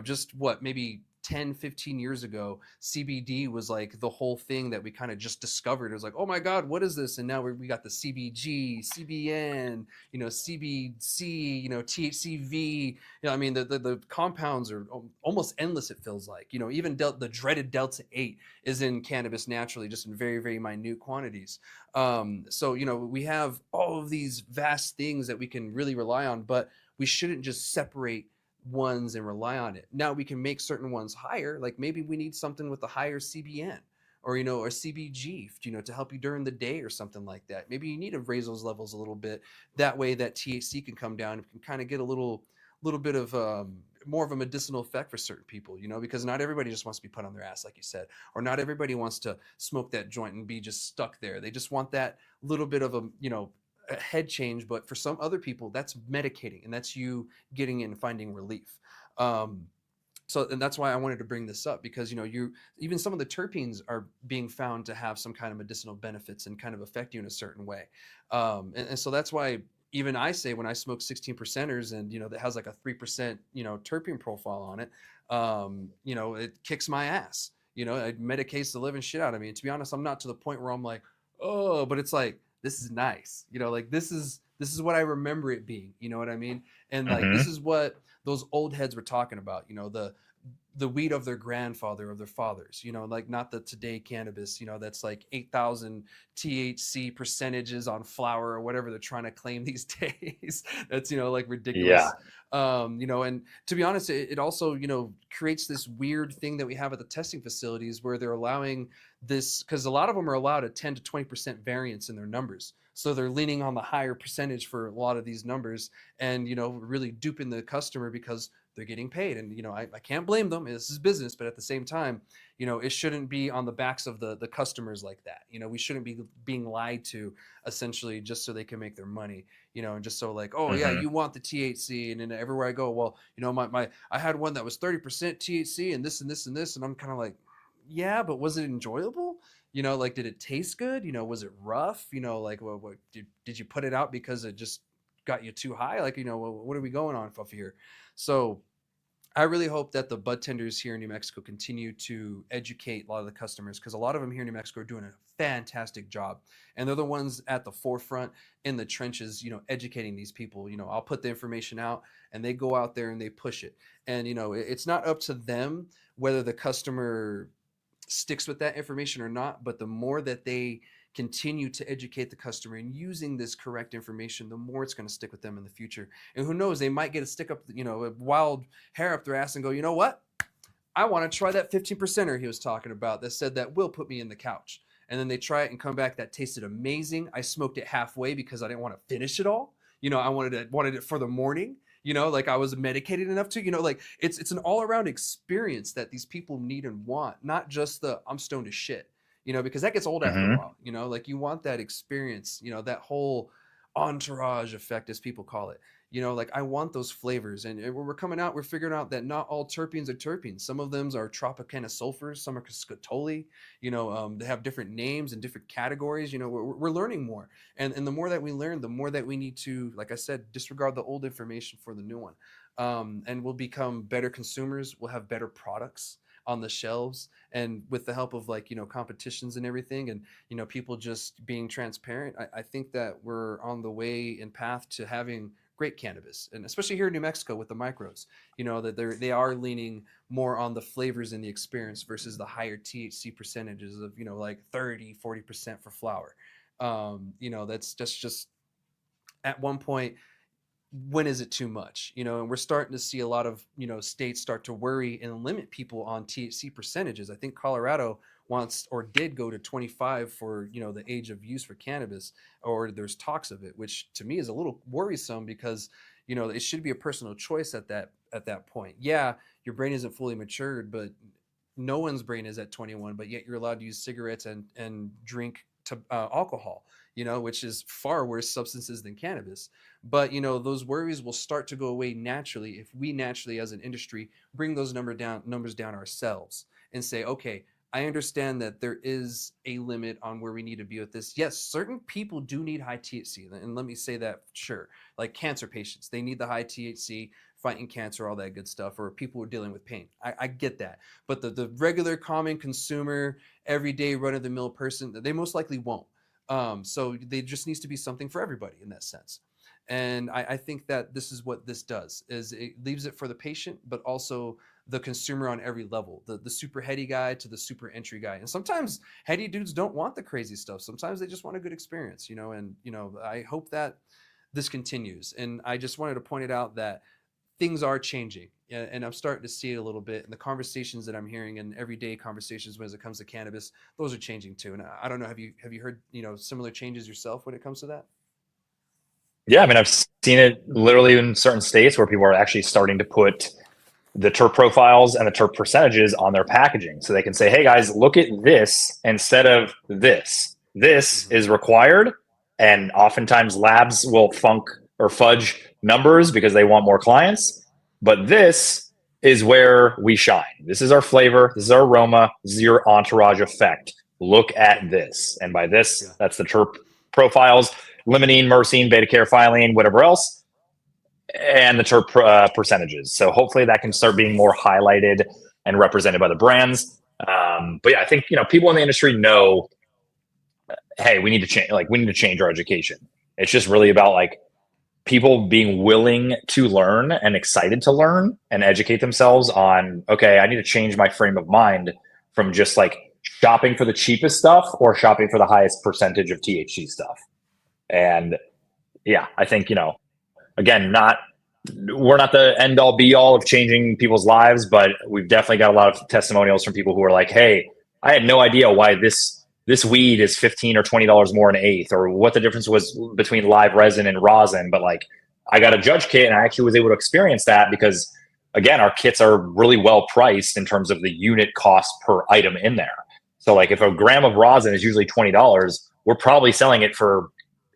Just what, maybe 10-15 years ago, CBD was like the whole thing that we kind of just discovered. It was like, oh my God, what is this? And now we got the CBG, CBN, CBC, THCV. The compounds are almost endless, it feels like. Even the dreaded Delta 8 is in cannabis naturally, just in very, very minute quantities. So we have all of these vast things that we can really rely on, but we shouldn't just separate ones and rely on it. Now we can make certain ones higher, like maybe we need something with a higher CBN, or or CBG, to help you during the day or something like that. Maybe you need to raise those levels a little bit. That way that THC can come down and can kind of get a little bit of more of a medicinal effect for certain people, because not everybody just wants to be put on their ass, like you said, or not everybody wants to smoke that joint and be just stuck there. They just want that little bit of a head change. But for some other people, that's medicating, and that's you getting in and finding relief. And that's why I wanted to bring this up, because even some of the terpenes are being found to have some kind of medicinal benefits and kind of affect you in a certain way. And so that's why even I say, when I smoke 16 percenters and that has like a 3% terpene profile on it, it kicks my ass. It medicates the living shit out of me. And to be honest, I'm not to the point where I'm like, oh, but it's like, this is nice, like this is what I remember it being, you know what I mean? And like, this is what those old heads were talking about, the the weed of their grandfather, of their fathers, like not the today cannabis, that's like 8,000 THC percentages on flower or whatever they're trying to claim these days. That's, like Yeah. ridiculous. And to be honest, it also, creates this weird thing that we have at the testing facilities where they're allowing this, because a lot of them are allowed a 10 to 20% variance in their numbers. So they're leaning on the higher percentage for a lot of these numbers and, really duping the customer because they're getting paid. And, I can't blame them. This is business. But at the same time, it shouldn't be on the backs of the customers like that. We shouldn't be being lied to essentially just so they can make their money, and just so like, oh, yeah, Mm-hmm. you want the THC. And then everywhere I go, well, I had one that was 30% THC and this and this and this. And I'm kind of like, yeah, but was it enjoyable? Like, did it taste good? Was it rough? Like, what did you put it out because it just got you too high? Like, what are we going on off here? So I really hope that the bud tenders here in New Mexico continue to educate a lot of the customers, because a lot of them here in New Mexico are doing a fantastic job. And they're the ones at the forefront in the trenches, educating these people. I'll put the information out and they go out there and they push it. And, it's not up to them whether the customer sticks with that information or not, but the more that they continue to educate the customer and using this correct information, the more it's going to stick with them in the future. And who knows, they might get a stick up, a wild hair up their ass and go, you know what? I want to try that 15%er he was talking about that said that will put me in the couch. And then they try it and come back, that tasted amazing. I smoked it halfway because I didn't want to finish it all. I wanted it for the morning. Like I was medicated enough to, like it's an all around experience that these people need and want, not just the I'm stoned as shit, because that gets old after a Mm-hmm. while, like you want that experience, that whole entourage effect, as people call it. Like I want those flavors, and we're coming out, we're figuring out that not all terpenes are terpenes. Some of them are Tropicana sulfurs, some are scotoli. They have different names and different categories. We're learning more, and the more that we learn, the more that we need to, like I said, disregard the old information for the new one. And we'll become better consumers. We'll have better products on the shelves, and with the help of competitions and everything, and people just being transparent. I think that we're on the way and path to having great cannabis, and especially here in New Mexico with the micros, that they are leaning more on the flavors and the experience versus the higher THC percentages of like 30-40% for flower. That's just at one point, when is it too much? And we're starting to see a lot of states start to worry and limit people on THC percentages. I think Colorado wants or did go to 25 for the age of use for cannabis, or there's talks of it, which to me is a little worrisome, because it should be a personal choice at that point. Yeah, your brain isn't fully matured, but no one's brain is at 21, but yet you're allowed to use cigarettes and drink alcohol, which is far worse substances than cannabis. But those worries will start to go away naturally if we naturally, as an industry, bring those numbers down ourselves and say, okay, I understand that there is a limit on where we need to be with this. Yes, certain people do need high THC, and let me say that, sure, like cancer patients, they need the high THC, fighting cancer, all that good stuff, or people who are dealing with pain. I get that. But the regular common consumer, everyday run-of-the-mill person, they most likely won't. So there just needs to be something for everybody in that sense. And I think that this is what this does, is it leaves it for the patient, but also the consumer on every level, the super heady guy to the super entry guy. And sometimes heady dudes don't want the crazy stuff. Sometimes they just want a good experience, and I hope that this continues. And I just wanted to point it out that things are changing, and I'm starting to see it a little bit in the conversations that I'm hearing, and everyday conversations when it comes to cannabis. Those are changing too. And I don't know, have you heard similar changes yourself when it comes to that? Yeah, I mean, I've seen it literally in certain states where people are actually starting to put the terp profiles and the terp percentages on their packaging, so they can say, hey guys, look at this instead of this. This Mm-hmm. is required. And oftentimes labs will funk or fudge numbers because they want more clients. But this is where we shine. This is our flavor. This is our aroma. This is your entourage effect. Look Yeah. at this. And by Yeah. this, that's the terp profiles, limonene, myrcene, beta caryophyllene, whatever else, and the terp percentages. So hopefully that can Yeah. start being more highlighted and represented by the brands. But yeah, I think people in the industry know, hey, we need to change. Like, we need to change our education. It's just really about like people being willing to learn and excited to learn and educate themselves on, okay, I need to change my frame of mind from just like shopping for the cheapest stuff or shopping for the highest percentage of THC stuff. And yeah, I think, again, we're not the end all be all of changing people's lives, but we've definitely got a lot of testimonials from people who are like, hey, I had no idea why this weed is $15 or $20 more an eighth, or what the difference was between live resin and rosin. But like, I got a Judge kit and I actually was able to experience that because, again, our kits are really well priced in terms of the unit cost per item in there. So like, if a gram of rosin is usually $20, we're probably selling it for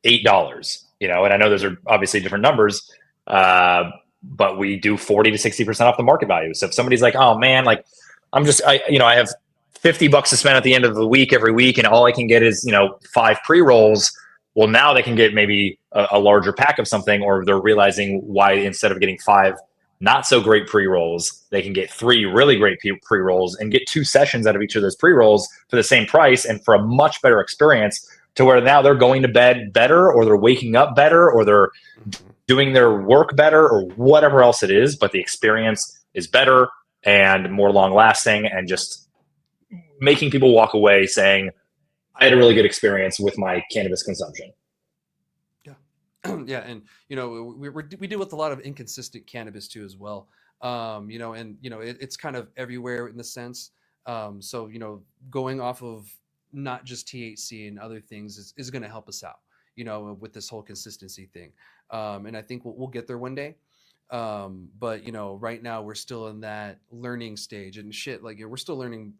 $8. And I know those are obviously different numbers, but we do 40 to 60% off the market value. So if somebody's like, oh man, like I have $50 to spend at the end of the week every week, and all I can get is 5 pre-rolls. Well, now they can get maybe a larger pack of something, or they're realizing why instead of getting 5 not so great pre-rolls, they can get 3 really great pre-rolls and get 2 sessions out of each of those pre-rolls for the same price and for a much better experience, to where now they're going to bed better, or they're waking up better, or they're doing their work better, or whatever else it is. But the experience is better and more long lasting, and just making people walk away saying, I had a really good experience with my cannabis consumption. Yeah. And, we deal with a lot of inconsistent cannabis too, as well. It's kind of everywhere in the sense. So, going off of not just THC and other things is going to help us out, with this whole consistency thing. And I think we'll get there one day. But right now we're still in that learning stage and shit. Like, we're still learning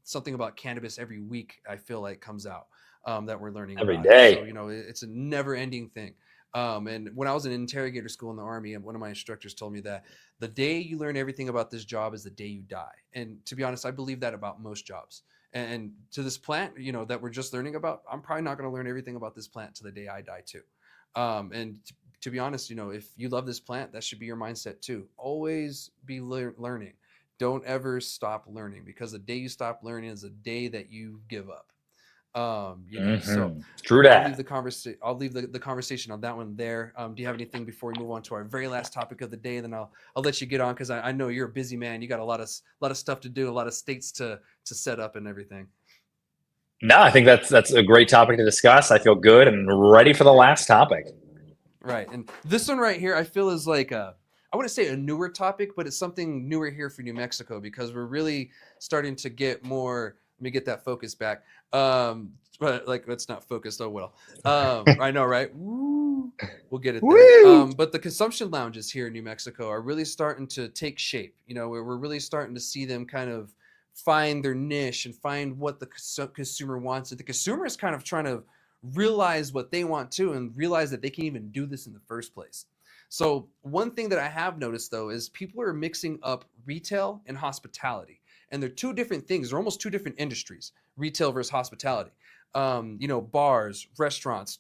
something about cannabis every week. I feel like comes out that we're learning every about day. It. So it's a never ending thing. And when I was in interrogator school in the Army, and one of my instructors told me that the day you learn everything about this job is the day you die. And to be honest, I believe that about most jobs. And to this plant, that we're just learning about, I'm probably not going to learn everything about this plant to the day I die too. And to be honest, if you love this plant, that should be your mindset too. Always be learning. Don't ever stop learning, because the day you stop learning is the day that you give up. So true that. I'll leave the conversation on that one there. Do you have anything before we move on to our very last topic of the day? Then I'll let you get on, because I know you're a busy man. You got a lot of stuff to do, a lot of states to set up and everything. No, I think that's a great topic to discuss. I feel good and ready for the last topic. Right. And this one right here, I feel is like I wouldn't say a newer topic, but it's something newer here for New Mexico, because we're really starting to get more. Let me get that focus back. But like, it's not focused. Oh well. I know, right? Woo. We'll get it there. But the consumption lounges here in New Mexico are really starting to take shape. We're really starting to see them kind of find their niche and find what the consumer wants. And the consumer is kind of trying to realize what they want to, and realize that they can even do this in the first place. So one thing that I have noticed, though, is people are mixing up retail and hospitality. And they're two different things. They're almost two different industries, retail versus hospitality. Bars, restaurants,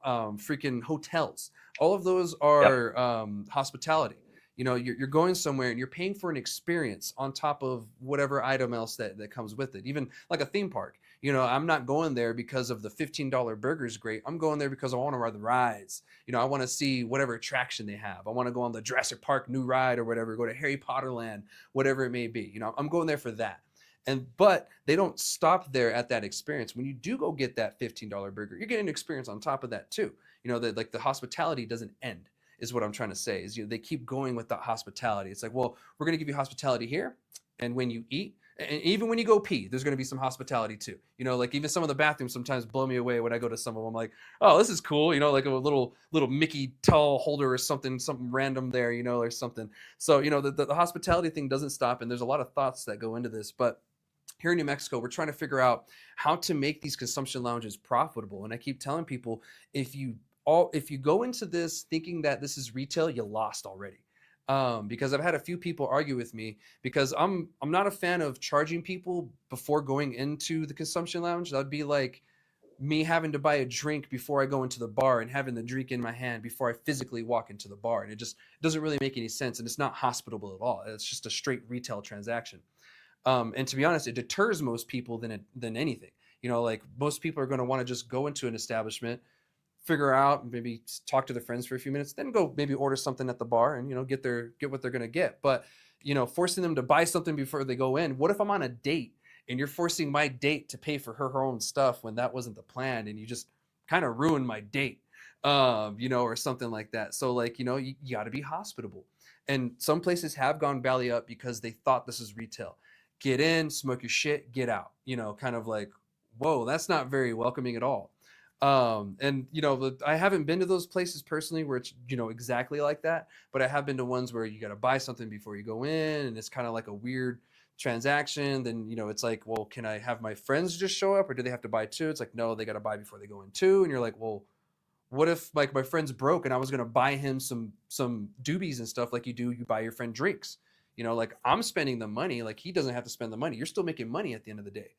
freaking hotels. All of those are hospitality. You're going somewhere and you're paying for an experience on top of whatever item else that comes with it. Even like a theme park. I'm not going there because of the $15 burger is great. I'm going there because I want to ride the rides. I want to see whatever attraction they have. I want to go on the Jurassic Park new ride or whatever, go to Harry Potter land, whatever it may be. I'm going there for that. But they don't stop there at that experience. When you do go get that $15 burger, you're getting an experience on top of that too. That like the hospitality doesn't end, is what I'm trying to say. Is they keep going with the hospitality. It's like, well, we're going to give you hospitality here, and when you eat, and even when you go pee, there's going to be some hospitality too. Like even some of the bathrooms sometimes blow me away when I go to some of them. I'm like, oh, this is cool. Like a little Mickey towel holder or something random there, or something. So, the hospitality thing doesn't stop, and there's a lot of thoughts that go into this. But here in New Mexico, we're trying to figure out how to make these consumption lounges profitable. And I keep telling people, if you go into this thinking that this is retail, you lost already. Because I've had a few people argue with me, because I'm not a fan of charging people before going into the consumption lounge. That'd be like me having to buy a drink before I go into the bar, and having the drink in my hand before I physically walk into the bar. And it just doesn't really make any sense. And it's not hospitable at all. It's just a straight retail transaction. And to be honest, it deters most people than anything. Like most people are going to want to just go into an establishment, figure out, maybe talk to their friends for a few minutes, then go maybe order something at the bar and, get what they're going to get. But, forcing them to buy something before they go in. What if I'm on a date and you're forcing my date to pay for her own stuff when that wasn't the plan, and you just kind of ruined my date, or something like that. So like, you got to be hospitable. And some places have gone belly up because they thought this is retail. Get in, smoke your shit, get out, kind of like, whoa, that's not very welcoming at all. And I haven't been to those places personally where it's, exactly like that, but I have been to ones where you got to buy something before you go in, and it's kind of like a weird transaction. Then, it's like, well, can I have my friends just show up, or do they have to buy too? It's like, no, they got to buy before they go in too. And you're like, well, what if like my friend's broke and I was going to buy him some doobies and stuff like you buy your friend drinks, like I'm spending the money, like he doesn't have to spend the money. You're still making money at the end of the day.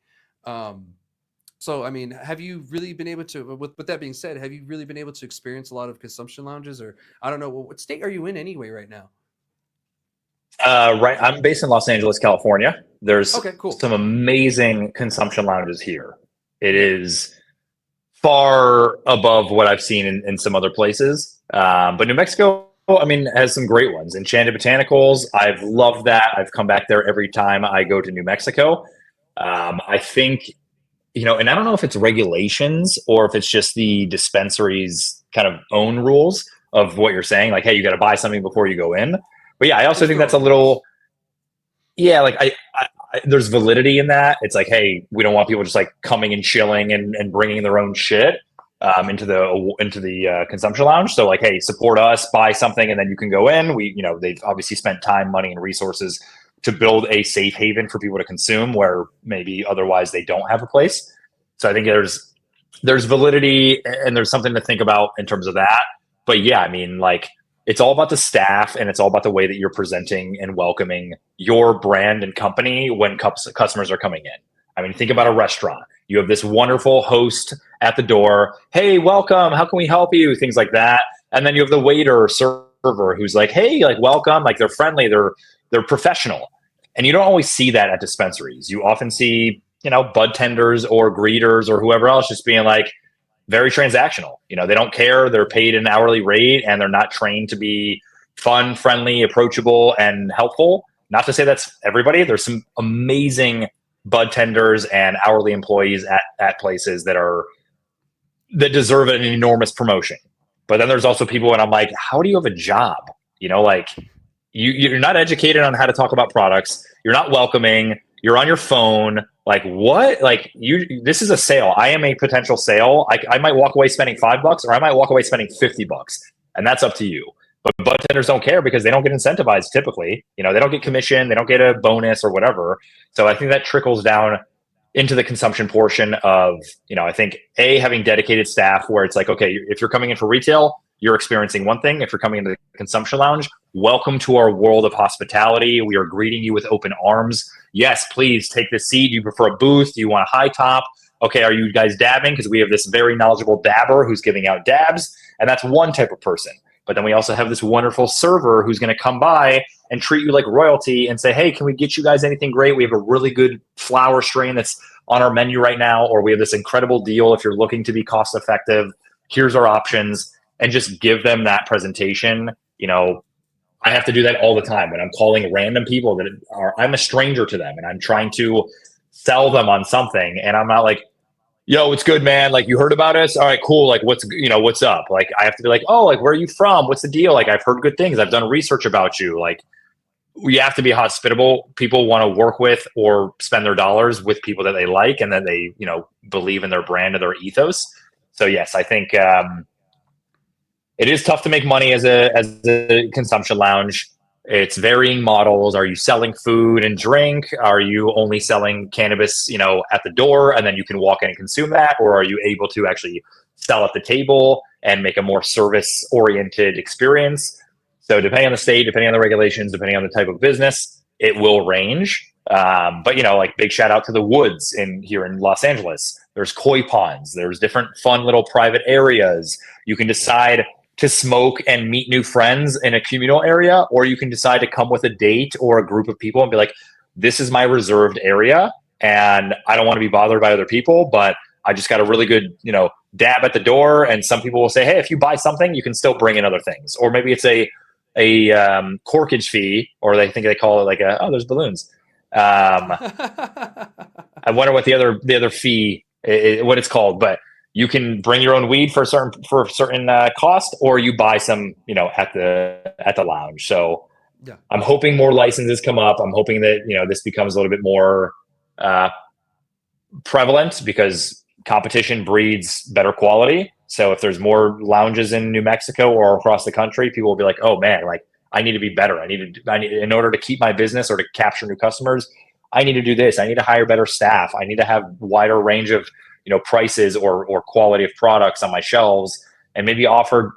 So, I mean, have you really been able to, with that being said, have you really been able to experience a lot of consumption lounges, or I don't know, what state are you in anyway right now? Right. I'm based in Los Angeles, California. There's Okay, cool. some amazing consumption lounges here. It is far above what I've seen in some other places. But New Mexico, I mean, has some great ones. Enchanted Botanicals, I've loved that. I've come back there every time I go to New Mexico. I think, and I don't know if it's regulations or if it's just the dispensary's kind of own rules of what you're saying. Like, hey, you got to buy something before you go in. But yeah, I also think that's a little, yeah, like I there's validity in that. It's like, hey, we don't want people just like coming and chilling and bringing their own shit into the consumption lounge. So like, hey, support us, buy something, and then you can go in. They've obviously spent time, money, and resources to build a safe haven for people to consume where maybe otherwise they don't have a place. So I think there's validity and there's something to think about in terms of that. But yeah, I mean, like, it's all about the staff, and it's all about the way that you're presenting and welcoming your brand and company when customers are coming in. I mean, think about a restaurant. You have this wonderful host at the door. Hey, welcome. How can we help you? Things like that. And then you have the waiter or server who's like, hey, like, welcome. Like, they're friendly. They're professional. And you don't always see that at dispensaries. You often see, bud tenders or greeters or whoever else just being like, very transactional. They don't care. They're paid an hourly rate, and they're not trained to be fun, friendly, approachable, and helpful. Not to say that's everybody. There's some amazing bud tenders and hourly employees at places that deserve an enormous promotion. But then there's also people, and I'm like, how do you have a job? Like you're not educated on how to talk about products. You're not welcoming. You're on your phone. Like, what? Like, this is a sale. I am a potential sale. I might walk away spending $5, or I might walk away spending $50, and that's up to you. But bud tenders don't care because they don't get incentivized typically. They don't get commission. They don't get a bonus or whatever. So I think that trickles down into the consumption portion of, I think having dedicated staff where it's like, okay, if you're coming in for retail, you're experiencing one thing. If you're coming into the consumption lounge, welcome to our world of hospitality. We are greeting you with open arms. Yes, please take this seat. Do you prefer a booth? Do you want a high top? Okay, are you guys dabbing? Because we have this very knowledgeable dabber who's giving out dabs, and that's one type of person. But then we also have this wonderful server who's going to come by and treat you like royalty and say, hey, can we get you guys anything great? We have a really good flower strain that's on our menu right now, or we have this incredible deal if you're looking to be cost effective. Here's our options. And just give them that presentation. I have to do that all the time when I'm calling random people I'm a stranger to them, and I'm trying to sell them on something. And I'm not like, yo, it's good, man. Like, you heard about us? All right, cool. Like, what's up? Like, I have to be like, oh, like, where are you from? What's the deal? Like, I've heard good things. I've done research about you. Like, we have to be hospitable. People want to work with or spend their dollars with people that they like and that they, believe in their brand and their ethos. So yes, I think, it is tough to make money as a consumption lounge. It's varying models. Are you selling food and drink? Are you only selling cannabis, at the door, and then you can walk in and consume that? Or are you able to actually sell at the table and make a more service-oriented experience? So depending on the state, depending on the regulations, depending on the type of business, it will range. But like, big shout out to the Woods here in Los Angeles. There's koi ponds. There's different fun little private areas. You can decide to smoke and meet new friends in a communal area, or you can decide to come with a date or a group of people and be like, this is my reserved area, and I don't want to be bothered by other people, but I just got a really good, dab at the door. And some people will say, hey, if you buy something, you can still bring in other things. Or maybe it's a corkage fee, or they think they call it like there's balloons. I wonder what the other fee, what it's called, but you can bring your own weed for a certain cost, or you buy some, at the lounge. So Yeah. I'm hoping more licenses come up. I'm hoping that this becomes a little bit more prevalent, because competition breeds better quality. So if there's more lounges in New Mexico or across the country, people will be like, oh man, like I need to be better. I need in order to keep my business or to capture new customers, I need to do this. I need to hire better staff. I need to have wider range of, prices or quality of products on my shelves, and maybe offer,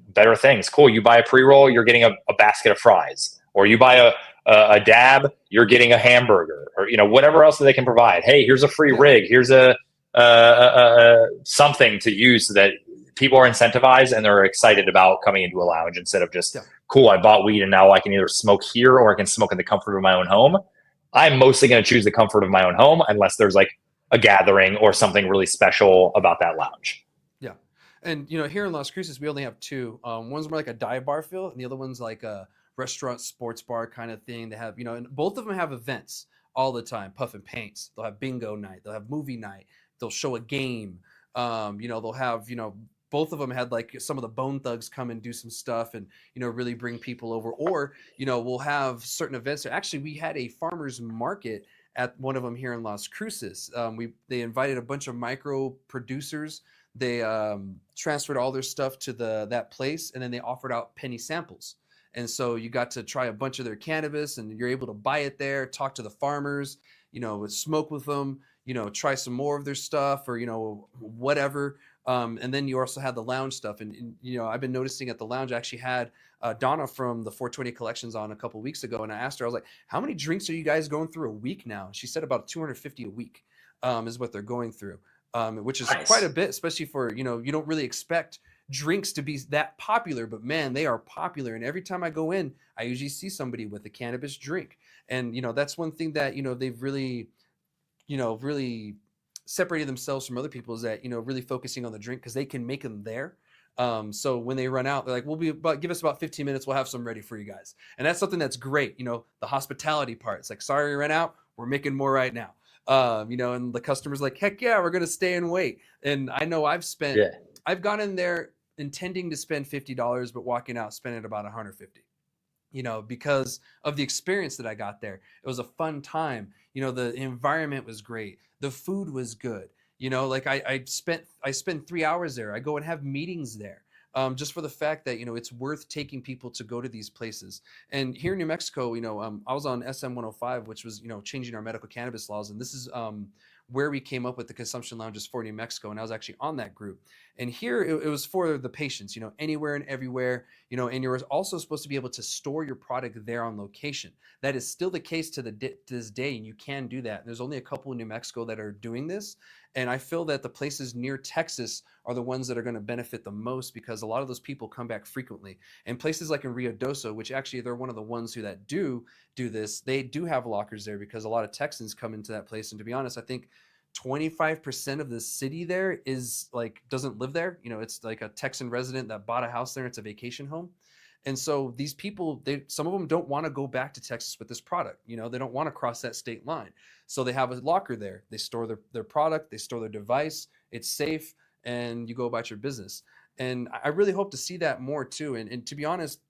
better things. Cool. You buy a pre-roll, you're getting a basket of fries, or you buy a dab, you're getting a hamburger, or whatever else that they can provide. Hey, here's a free rig. Here's a something to use so that people are incentivized and they're excited about coming into a lounge, instead of just cool, I bought weed and now I can either smoke here or I can smoke in the comfort of my own home. I'm mostly going to choose the comfort of my own home, unless there's like a gathering or something really special about that lounge. Yeah. And, here in Las Cruces, we only have two. One's more like a dive bar feel, and the other one's like a restaurant, sports bar kind of thing. They have, and both of them have events all the time. Puff and Paints. They'll have bingo night. They'll have movie night. They'll show a game. They'll have, both of them had like some of the Bone Thugs come and do some stuff and, really bring people over. Or, we'll have certain events. Actually, we had a farmer's market at one of them here in Las Cruces. They invited a bunch of micro producers. They transferred all their stuff to that place, and then they offered out penny samples. And so you got to try a bunch of their cannabis, and you're able to buy it there, talk to the farmers, smoke with them, try some more of their stuff, or, whatever. And then you also had the lounge stuff. And I've been noticing at the lounge, I actually had Donna from the 420 Collections on a couple of weeks ago. And I asked her, I was like, how many drinks are you guys going through a week now? And she said about 250 a week is what they're going through, which is Nice. quite a bit, especially for, you don't really expect drinks to be that popular, but man, they are popular. And every time I go in, I usually see somebody with a cannabis drink. And, that's one thing that, they've really, really separated themselves from other people, is that, really focusing on the drink, because they can make them there. So when they run out, they're like, give us about 15 minutes. We'll have some ready for you guys. And that's something that's great. The hospitality part. It's like, sorry, you ran out. We're making more right now. And the customer's like, heck yeah, we're going to stay and wait. And I know I've gone in there intending to spend $50, but walking out spending about $150. Because of the experience that I got there. It was a fun time. The environment was great. The food was good. Like I spent 3 hours there. I go and have meetings there. Just for the fact that, it's worth taking people to go to these places. And here in New Mexico, I was on SM 105, which was, changing our medical cannabis laws. And this is where we came up with the consumption lounges for New Mexico. And I was actually on that group. And here it was for the patients, anywhere and everywhere, and you're also supposed to be able to store your product there on location. That is still the case to this day, and you can do that. There's only a couple in New Mexico that are doing this. And I feel that the places near Texas are the ones that are going to benefit the most, because a lot of those people come back frequently. And places like in Rio Doso, which actually they're one of the ones that do this, they do have lockers there, because a lot of Texans come into that place. And to be honest, I think 25% of the city there is like, doesn't live there. It's like a Texan resident that bought a house there. It's a vacation home. And so these people, some of them don't want to go back to Texas with this product. They don't want to cross that state line. So they have a locker there. They store their product, they store their device. It's safe, and you go about your business. And I really hope to see that more too. And to be honest,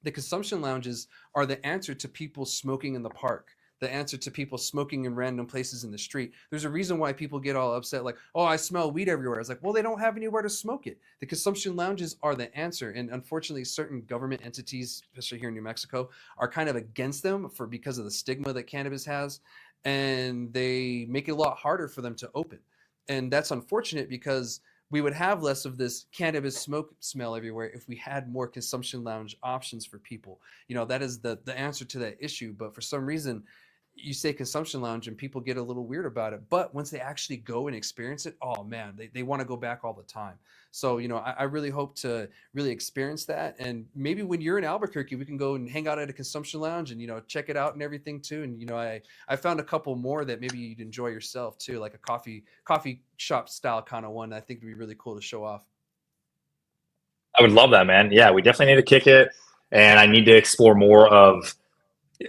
the consumption lounges are the answer to people smoking in the park, the answer to people smoking in random places in the street. There's a reason why people get all upset, like, oh, I smell weed everywhere. It's like, well, they don't have anywhere to smoke it. The consumption lounges are the answer. And unfortunately, certain government entities, especially here in New Mexico, are kind of against them because of the stigma that cannabis has. And they make it a lot harder for them to open. And that's unfortunate, because we would have less of this cannabis smoke smell everywhere if we had more consumption lounge options for people. That is the answer to that issue. But for some reason, you say consumption lounge and people get a little weird about it, but once they actually go and experience it, oh man, they want to go back all the time. So I really hope to really experience that, and maybe when you're in Albuquerque we can go and hang out at a consumption lounge and check it out and everything too. And I found a couple more that maybe you'd enjoy yourself too, like a coffee shop style kind of one. I think would be really cool to show off. I would love that, man. Yeah, we definitely need to kick it, and I need to explore more of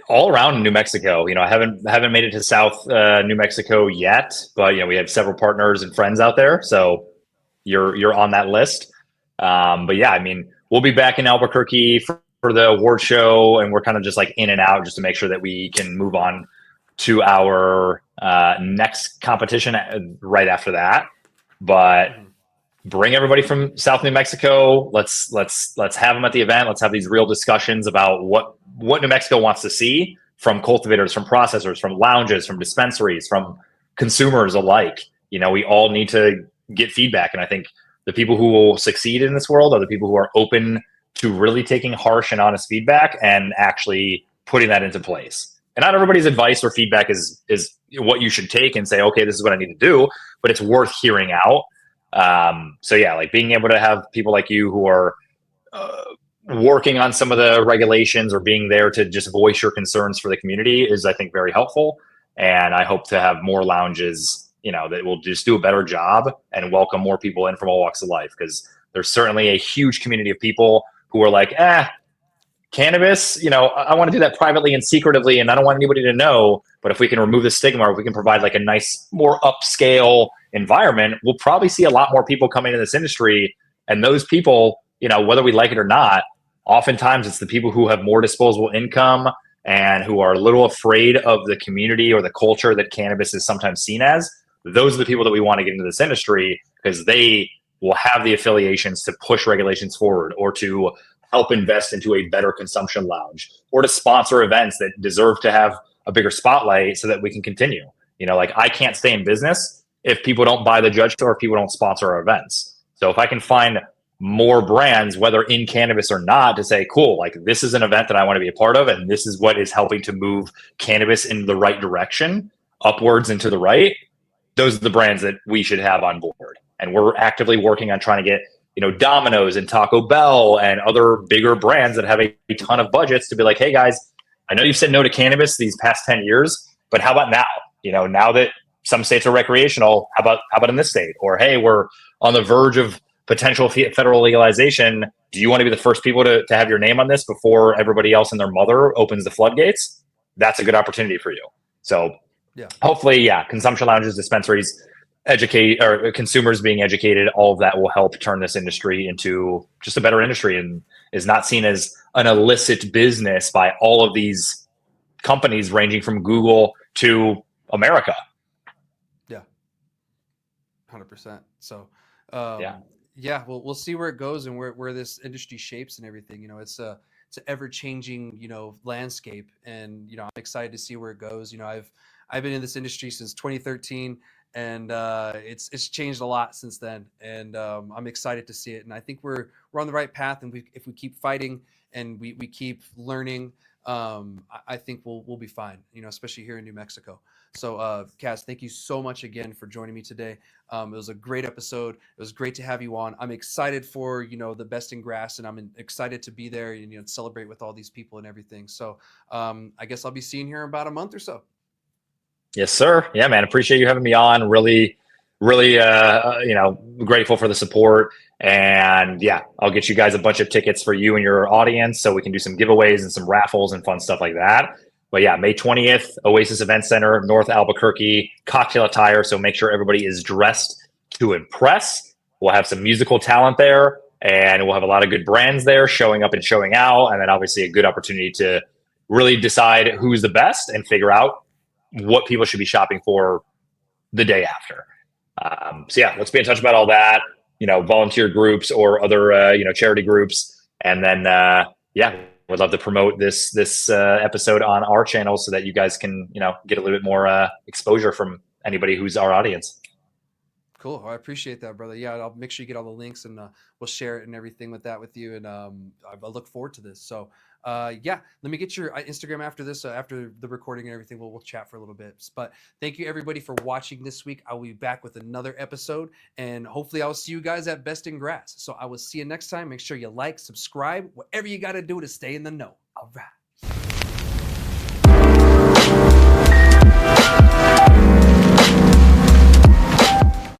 all around New Mexico. I haven't made it to South New Mexico yet, but we have several partners and friends out there, so you're on that list. But yeah, I mean, we'll be back in Albuquerque for the award show, and we're kind of just like in and out just to make sure that we can move on to our next competition right after that. But bring everybody from South New Mexico. Let's have them at the event. Let's have these real discussions about what New Mexico wants to see from cultivators, from processors, from lounges, from dispensaries, from consumers alike. We all need to get feedback, and I think the people who will succeed in this world are the people who are open to really taking harsh and honest feedback and actually putting that into place. And not everybody's advice or feedback is what you should take and say, okay, this is what I need to do, but it's worth hearing out. So yeah, like being able to have people like you who are working on some of the regulations or being there to just voice your concerns for the community is, I think, very helpful. And I hope to have more lounges, that will just do a better job and welcome more people in from all walks of life. Because there's certainly a huge community of people who are like, cannabis, I want to do that privately and secretively, and I don't want anybody to know. But if we can remove the stigma, or if we can provide like a nice, more upscale environment, we'll probably see a lot more people coming into this industry. And those people, whether we like it or not, oftentimes it's the people who have more disposable income and who are a little afraid of the community or the culture that cannabis is sometimes seen as. Those are the people that we want to get into this industry, because they will have the affiliations to push regulations forward, or to help invest into a better consumption lounge, or to sponsor events that deserve to have a bigger spotlight so that we can continue. Like I can't stay in business if people don't buy the Judge Store, if people don't sponsor our events. So if I can find more brands, whether in cannabis or not, to say, cool, like this is an event that I want to be a part of, and this is what is helping to move cannabis in the right direction, upwards and to the right, those are the brands that we should have on board. And we're actively working on trying to get Domino's and Taco Bell and other bigger brands that have a ton of budgets to be like, hey guys, I know you've said no to cannabis these past 10 years, but how about now? Now that some states are recreational, how about in this state? Or, hey, we're on the verge of potential federal legalization. Do you want to be the first people to have your name on this before everybody else and their mother opens the floodgates? That's a good opportunity for you. So hopefully, consumption lounges, dispensaries, educate, or consumers being educated, all of that will help turn this industry into just a better industry, and is not seen as an illicit business by all of these companies ranging from Google to America. Yeah, 100%. So we'll see where it goes and where this industry shapes and everything. It's an ever changing landscape, and I'm excited to see where it goes. I've been in this industry since 2013, and it's changed a lot since then, and I'm excited to see it. And I think we're on the right path, and if we keep fighting and we keep learning, I think we'll be fine, especially here in New Mexico. So Kaz, thank you so much again for joining me today. It was a great episode. It was great to have you on. I'm excited for the Best in Grass, and I'm excited to be there and celebrate with all these people and everything. So I guess I'll be seeing you here in about a month or so. Yes, sir. Yeah, man. Appreciate you having me on. Really, grateful for the support. And yeah, I'll get you guys a bunch of tickets for you and your audience, so we can do some giveaways and some raffles and fun stuff like that. But yeah, May 20th, Oasis Event Center, North Albuquerque, cocktail attire. So make sure everybody is dressed to impress. We'll have some musical talent there, and we'll have a lot of good brands there showing up and showing out. And then obviously a good opportunity to really decide who's the best and figure out what people should be shopping for the day after. So yeah, let's be in touch about all that, volunteer groups or other, charity groups. And then, we'd love to promote this episode on our channel so that you guys can, get a little bit more exposure from anybody who's our audience. Cool. I appreciate that, brother. Yeah, I'll make sure you get all the links, and we'll share it and everything with you. And I look forward to this. So, yeah, let me get your Instagram after this, after the recording and everything. We'll chat for a little bit. But thank you everybody for watching this week. I'll be back with another episode, and hopefully I'll see you guys at Best in Grass. So I will see you next time. Make sure you like, subscribe, whatever you got to do to stay in the know. All right.